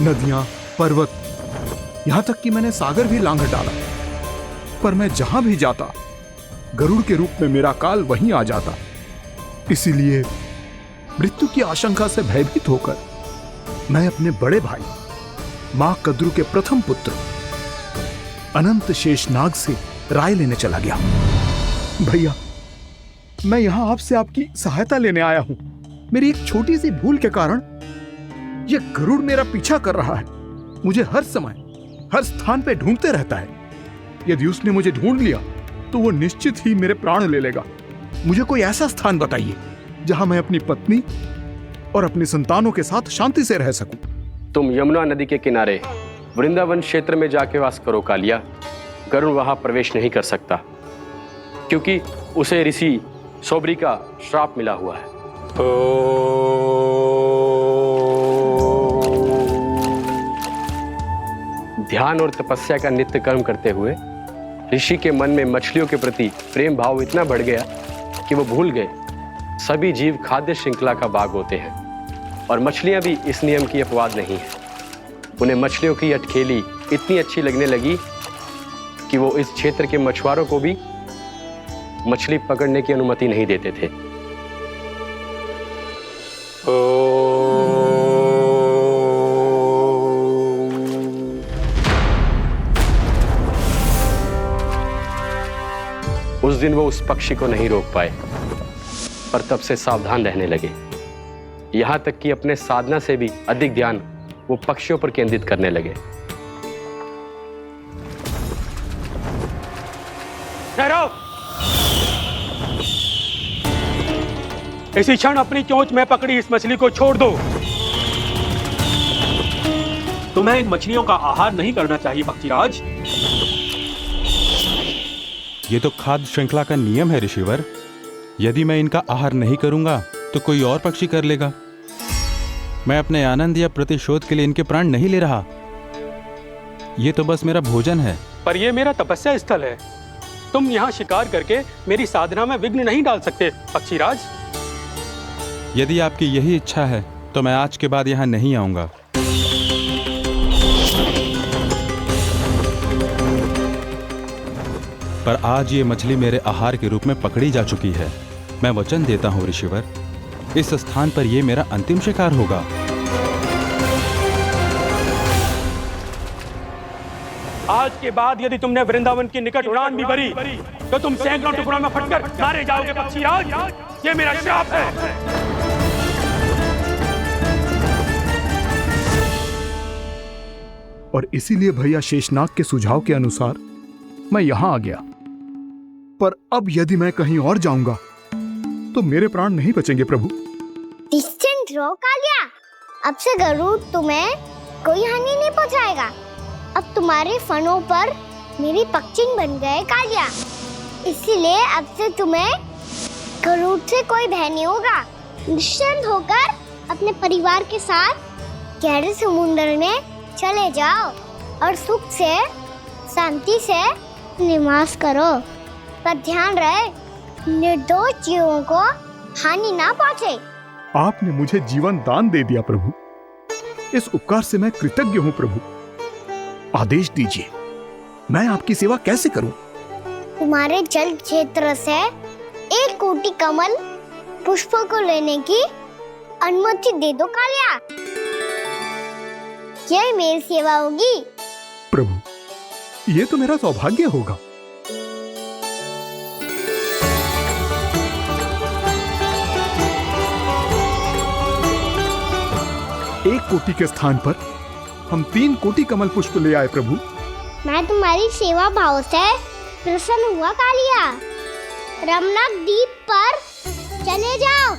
नदियां, पर्वत, यहां तक कि मैंने सागर भी लांघ डाला, पर मैं जहां भी जाता गरुड़ के रूप में मेरा काल वहीं आ जाता। इसीलिए मृत्यु की आशंका से भयभीत होकर मैं अपने बड़े भाई मां कद्रु के प्रथम पुत्र अनंत शेषनाग से राय लेने चला गया। भैया, मैं यहां आपसे आपकी सहायता लेने आया हूं। मेरी एक छोटी सी भूल के कारण यह गरुड़ मेरा पीछा कर रहा है। मुझे हर समय हर स्थान पे ढूंढते रहता है। यदि उसने मुझे ढूंढ लिया तो वो निश्चित ही मेरे प्राण ले लेगा। मुझे कोई ऐसा स्थान बताइए जहां मैं अपनी पत्नी और अपनी संतानों के साथ शांति से रह सकूं। तुम यमुना नदी के किनारे वृंदावन क्षेत्र में जाके वास करो कालिया। गरुड़ वहां प्रवेश नहीं कर सकता क्योंकि उसे ऋषि सोबरी का श्राप मिला हुआ है। ध्यान और तपस्या का नित्य कर्म करते हुए ऋषि के मन में मछलियों के प्रति प्रेम भाव इतना बढ़ गया कि वो भूल गए सभी जीव खाद्य श्रृंखला का भाग होते हैं और मछलियां भी इस नियम की अपवाद नहीं है। उन्हें मछलियों की अटखेली इतनी अच्छी लगने लगी कि वो इस क्षेत्र के मछुआरों को भी मछली पकड़ने की अनुमति नहीं देते थे। दिन वो उस पक्षी को नहीं रोक पाए, पर तब से सावधान रहने लगे। यहाँ तक कि अपने साधना से भी अधिक ध्यान वो पक्षियों पर केंद्रित करने लगे। ठहरो! इसी क्षण अपनी चोंच में पकड़ी इस मछली को छोड़ दो। तुम्हें इन मछलियों का आहार नहीं करना चाहिए पक्षीराज। ये तो खाद्य श्रृंखला का नियम है ऋषिवर। यदि मैं इनका आहार नहीं करूंगा तो कोई और पक्षी कर लेगा। मैं अपने आनंद या प्रतिशोध के लिए इनके प्राण नहीं ले रहा। ये तो बस मेरा भोजन है। पर यह मेरा तपस्या स्थल है। तुम यहाँ शिकार करके मेरी साधना में विघ्न नहीं डाल सकते पक्षीराज। यदि आपकी यही इच्छा है तो मैं आज के बाद यहाँ नहीं आऊंगा। पर आज ये मछली मेरे आहार के रूप में पकड़ी जा चुकी है। मैं वचन देता हूँ ऋषिवर, इस स्थान पर यह मेरा अंतिम शिकार होगा। आज के बाद यदि तुमने वृंदावन की निकट उड़ान भी भरी तो तुम सैकड़ों टुकड़ों में फटकर मारे जाओगे पक्षीराज। ये मेरा श्राप है। और इसीलिए भैया शेषनाग के सुझाव के अनुसार मैं यहां आ गया। पर अब यदि मैं कहीं और जाऊंगा तो मेरे प्राण नहीं बचेंगे प्रभु। डिस्टेंट रहो कालिया। अब से गरुड़ तुम्हें कोई हानि नहीं पहुंचाएगा। अब तुम्हारे फनों पर मेरी पक्षिंग बन गए कालिया, इसीलिए अब से तुम्हें गरुड़ से कोई भय नहीं होगा। निश्चिंत होकर अपने परिवार के साथ गहरे समुद्र में चले जाओ और सुख से शांति से निवास करो। पर ध्यान रहे निर्दोष जीवों को हानि ना पहुंचे। आपने मुझे जीवन दान दे दिया प्रभु, इस उपकार से मैं कृतज्ञ हूँ प्रभु। आदेश दीजिए, मैं आपकी सेवा कैसे करूं? तुम्हारे जल क्षेत्र से 1 कोटि कमल पुष्पों को लेने की अनुमति दे दो कालिया। यह मेरी सेवा होगी। प्रभु, ये तो मेरा सौभाग्य होगा। एक कोटि के स्थान पर हम 3 कोटि कमल पुष्प ले आए प्रभु। मैं तुम्हारी सेवा भाव से प्रसन्न हुआ कालिया। रमनाक द्वीप पर चले जाओ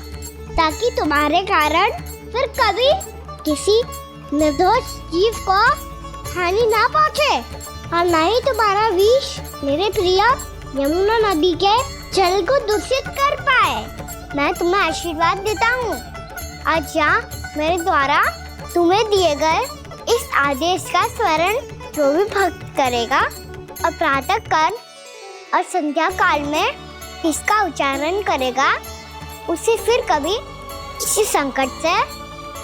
ताकि तुम्हारे कारण फिर कभी किसी निर्दोष जीव को हानि ना पहुंचे और न ही तुम्हारा विष मेरे प्रिय यमुना नदी के जल को दूषित कर पाए। मैं तुम्हें आशीर्वाद देता हूँ। आज यहाँ मेरे द्वारा तुम्हें दिए गए इस आदेश का स्मरण जो भी भक्त करेगा और प्रातः काल और संध्या काल में इसका उच्चारण करेगा, उसे फिर कभी किसी संकट से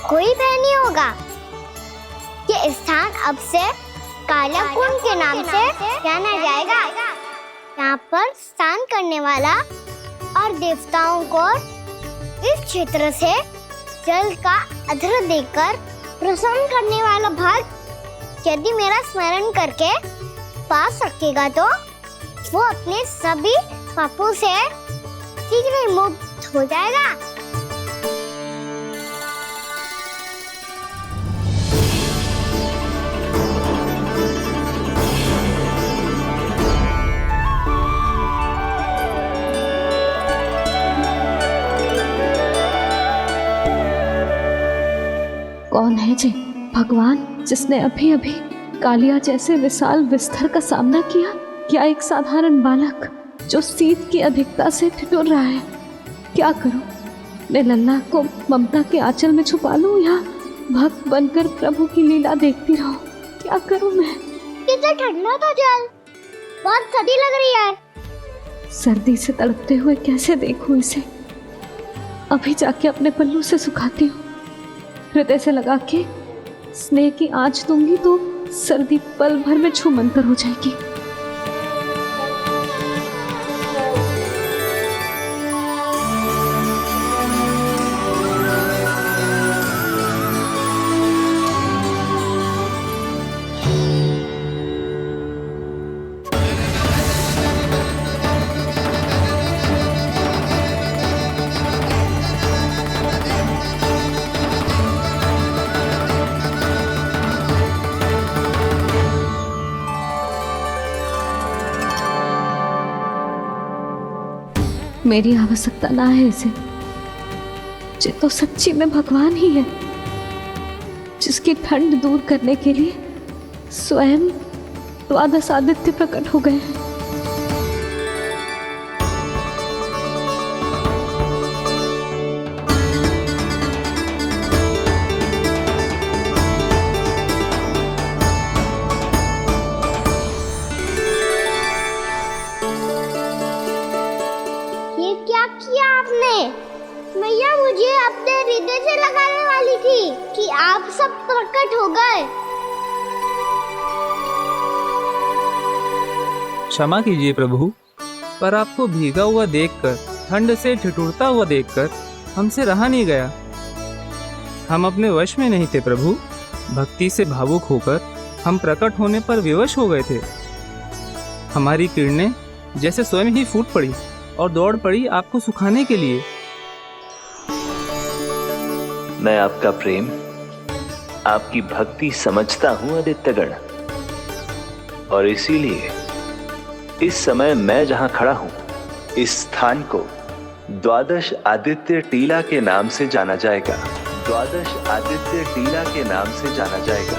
कोई भय नहीं होगा। ये स्थान अब से काला कुंड के नाम से जाना जाएगा। यहाँ पर स्नान करने वाला और देवताओं को इस क्षेत्र से जल का अर्घ्य देकर प्रसन्न करने वाला भक्त यदि मेरा स्मरण करके पा सकेगा तो वो अपने सभी पापों से शीघ्र ही मुक्त हो जाएगा। कौन है जी भगवान जिसने अभी अभी कालिया जैसे विशाल विस्तर का सामना किया? क्या एक साधारण बालक जो शीत की अधिकता से ठिठुर रहा है? क्या करूं? मैं लल्ला को ममता के आंचल में छुपा लूं या भक्त बनकर प्रभु की लीला देखती रहूं? क्या करूं मैं? कितना ठंडा था जल, बहुत सर्दी लग रही है। सर्दी से तड़पते हुए कैसे देखूं इसे? अभी जाके अपने पल्लू से सुखाती हूँ। हृदय से लगा के स्नेह की आंच दूंगी तो सर्दी पल भर में छूमंतर हो जाएगी। मेरी आवश्यकता ना है इसे। ये तो सच्ची में भगवान ही है, जिसकी ठंड दूर करने के लिए स्वयं द्वादश आदित्य प्रकट हो गए हैं। ये क्या किया आपने? मैया मुझे अपने हृदय से लगाने वाली थी कि आप सब प्रकट हो गए। क्षमा कीजिए प्रभु, पर आपको भीगा हुआ देखकर, ठंड से ठिठुरता हुआ देखकर हमसे रहा नहीं गया। हम अपने वश में नहीं थे प्रभु। भक्ति से भावुक होकर हम प्रकट होने पर विवश हो गए थे। हमारी किरणें जैसे स्वयं ही फूट पड़ी और दौड़ पड़ी आपको सुखाने के लिए। मैं आपका प्रेम, आपकी भक्ति समझता हूं आदित्यगण, और इसीलिए इस समय मैं जहां खड़ा हूं, इस स्थान को द्वादश आदित्य टीला के नाम से जाना जाएगा। द्वादश आदित्य टीला के नाम से जाना जाएगा।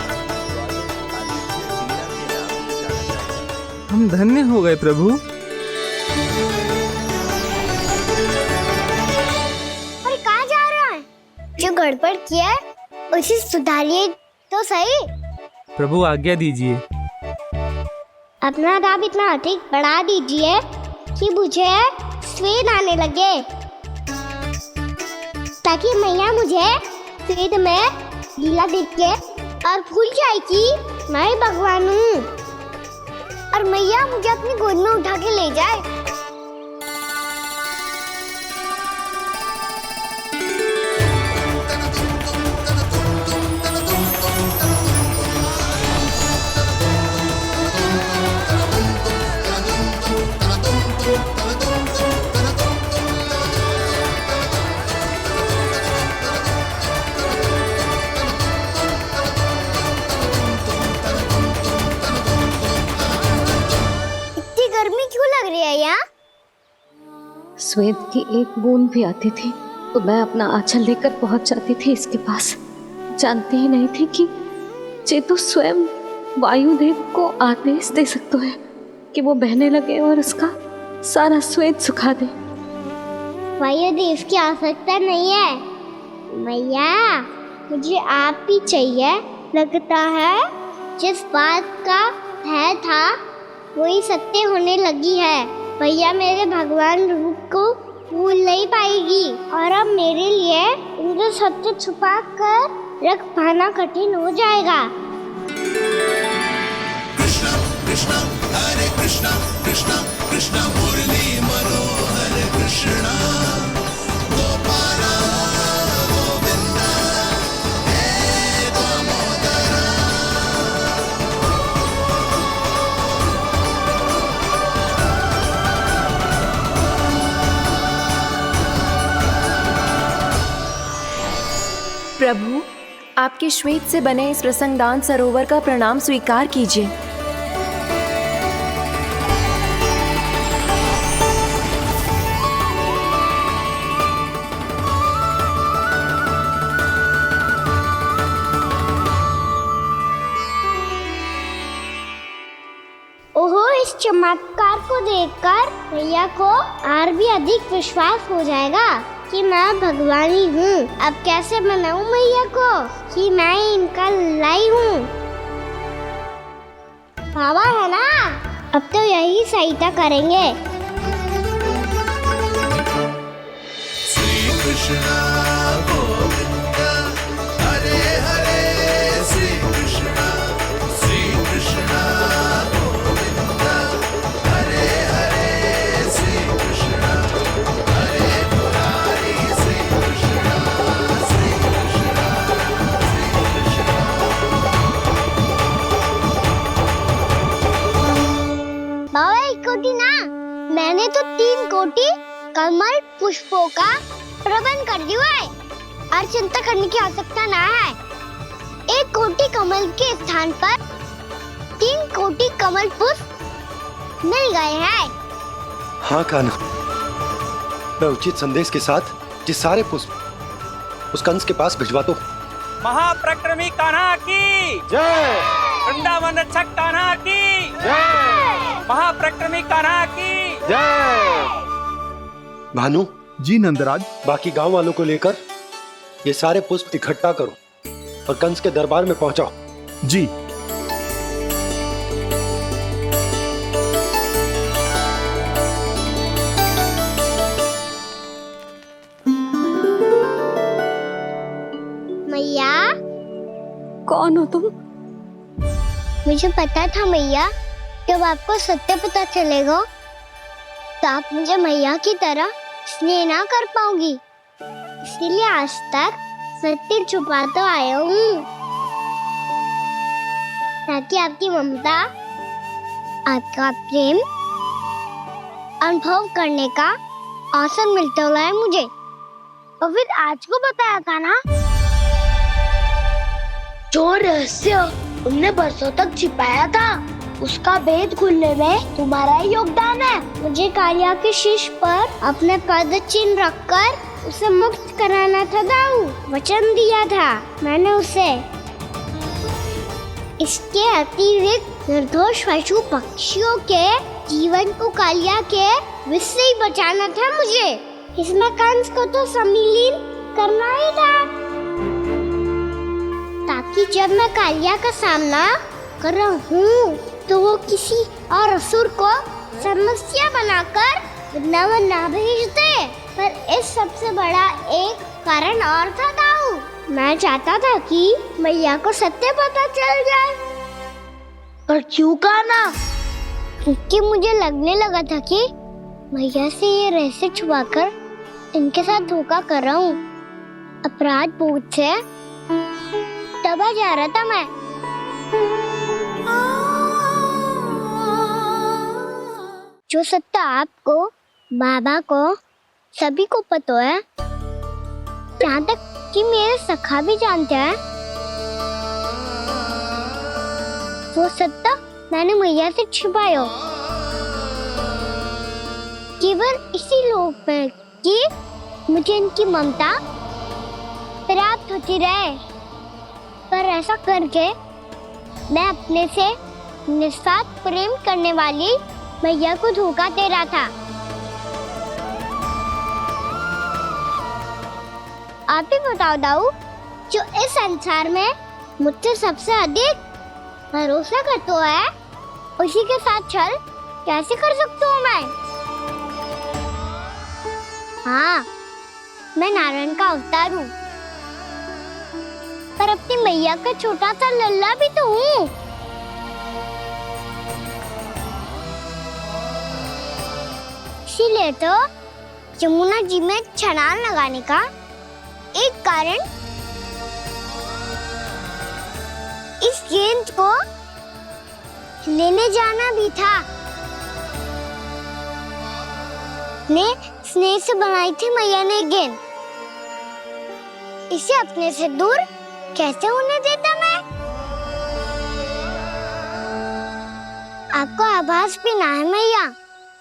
हम धन्य हो गए प्रभु। और कहाँ जा रहा है? जो गड़बड़ किया है उसे सुधारिए तो सही। प्रभु आज्ञा दीजिए। अपना दाब इतना अधिक बढ़ा दीजिए कि मुझे स्वेद आने लगे, ताकि मैया मुझे स्वेद में लीला देख के और भूल जाए कि मैं ही भगवान हूँ, और मैया मुझे अपनी गोद में उठा के ले जाए। गर्मी क्यों लग रही है यहाँ? स्वेद की एक बूंद भी आती थी तो मैं अपना आंचल लेकर पहुंच जाती थी इसके पास। जानती ही नहीं थी कि ये तो स्वयं वायुदेव को आदेश दे सकते हैं कि वो बहने लगे और उसका सारा स्वेद सुखा दे। वायुदेव की आवश्यकता नहीं है मैया, मुझे आप ही चाहिए। लगता है जिस बात का भय था वही सत्य होने लगी है। भैया मेरे भगवान रूप को भूल नहीं पाएगी, और अब मेरे लिए उनके सत्य छुपा कर रख पाना कठिन हो जाएगा। कृष्णा कृष्णा हरे कृष्णा कृष्णा कृष्णा मुरली मनोहर कृष्णा गोपाला गोविंदा हे दामोदरा। प्रभु, आपके श्वेत से बने इस प्रसंगदान सरोवर का प्रणाम स्वीकार कीजिए। ओहो, इस चमत्कार को देखकर भैया को और भी अधिक विश्वास हो जाएगा कि मैं भगवान ही हूँ। अब कैसे मनाऊं मैया को कि मैं ही इनका लाई हूँ। बाबा है ना, अब तो यही सहायता करेंगे। श्री कृष्णा गोविंदा हरे हरे श्री कृष्णा गोविंदा हरे हरे श्री कृष्णा हरे मुरारी श्री कृष्णा श्री कृष्णा श्री कृष्णा। बाबा एक कोटी ना, मैंने तो 3 कोटी कमल पुष्पों का प्रबंध कर दिया है और चिंता करने की आवश्यकता ना है। 1 कोटी कमल के स्थान पर 3 कोटी कमल पुष्प मिल गए हैं। हाँ कान्हा, मैं उचित संदेश के साथ ये सारे पुष्प उस कंस के पास भिजवा दो। महाप्रक्रमी कान्हा की जय। वृंदावन रक्षक कान्हा की जय। महाप्रक्रमी कान्हा की जय। भानु जी नंदराज, बाकी गांव वालों को लेकर ये सारे पुष्प इकट्ठा करो और कंस के दरबार में पहुंचाओ। जी। मैया, कौन हो तुम? मुझे पता था मैया, जब आपको सत्य पता चलेगा तो आप मुझे मैया की तरह स्नेह ना कर पाओगी, इसलिए आज तक सत्य छुपाता आया हूँ, ताकि आपकी ममता, आपका प्रेम अनुभव करने का अवसर मिलता हुआ है मुझे। और फिर आज को बताया था ना, जो रहस्य तुमने बरसों तक छिपाया था, उसका भेद खुलने में तुम्हारा ही योगदान है। मुझे कालिया के शीश पर अपने पद चिन्ह रखकर उसे मुक्त कराना था दाऊ, वचन दिया था मैंने उसे। इसके अतिरिक्त निर्दोष पशु पक्षियों के जीवन को कालिया के विष से ही बचाना था मुझे। इसमें कंस को तो सम्मिलित करना ही था, ताकि जब मैं कालिया का सामना कर रहा हूँ तो वो किसी और असुर को समस्या बनाकर वृंदावन ना भेज दे। पर इस सबसे बड़ा एक कारण और था दाऊ, मैं चाहता था कि मैया को सत्य पता चल जाए। पर क्यों कहा ना? क्योंकि मुझे लगने लगा था कि मैया से ये रहस्य छुपाकर इनके साथ धोखा कर रहा हूँ। अपराध बोध से दबा जा रहा था मैं। जो सत्य आपको, बाबा को, सभी को पता है, यहाँ तक कि मेरे सखा भी जानते हैं, वो सत्य मैंने मैया से छिपाया केवल इसी लोक में कि मुझे इनकी ममता प्राप्त होती रहे। पर ऐसा करके मैं अपने से निस्वार्थ प्रेम करने वाली मैया को धोखा दे रहा था। आप ही बताओ दाऊ, जो इस संसार में मुझसे सबसे अधिक भरोसा करता है, उसी के साथ छल कैसे कर सकता हूँ मैं? हाँ, मैं नारायण का अवतार हूँ, पर अपनी मैया का छोटा सा लल्ला भी तो हूँ। इसीलिए तो यमुना जी में छलांग लगाने का एक कारण इस गेंद को लेने जाना भी था। ने स्नेह से बनाई थी मैया ने गेंद, इसे अपने से दूर कैसे होने देता मैं? आपको आभास भी ना है मैया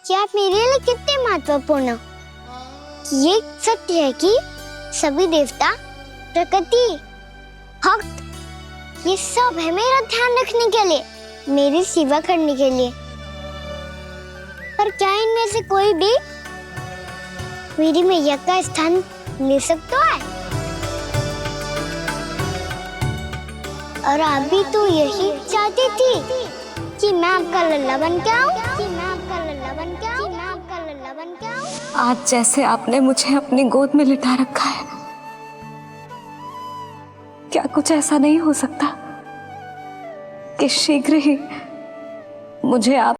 कि आप मेरे लिए कितने महत्वपूर्ण हो। ये सत्य है कि सभी देवता, प्रकृति, भक्त, ये सब है मेरा ध्यान रखने के लिए, मेरी सेवा करने के लिए। पर क्या इनमें से कोई भी मेरी मैया का स्थान ले सकता है? और आप भी तो यही चाहती थी कि मैं आपका लल्ला बन के आऊं, कि मैं आपका लल्ला बन के आऊं, कि मैं आपका लल्ला बन के आऊं। आज जैसे आपने मुझे अपनी गोद में लिटा रखा है, क्या कुछ ऐसा नहीं हो सकता कि शीघ्र ही मुझे आप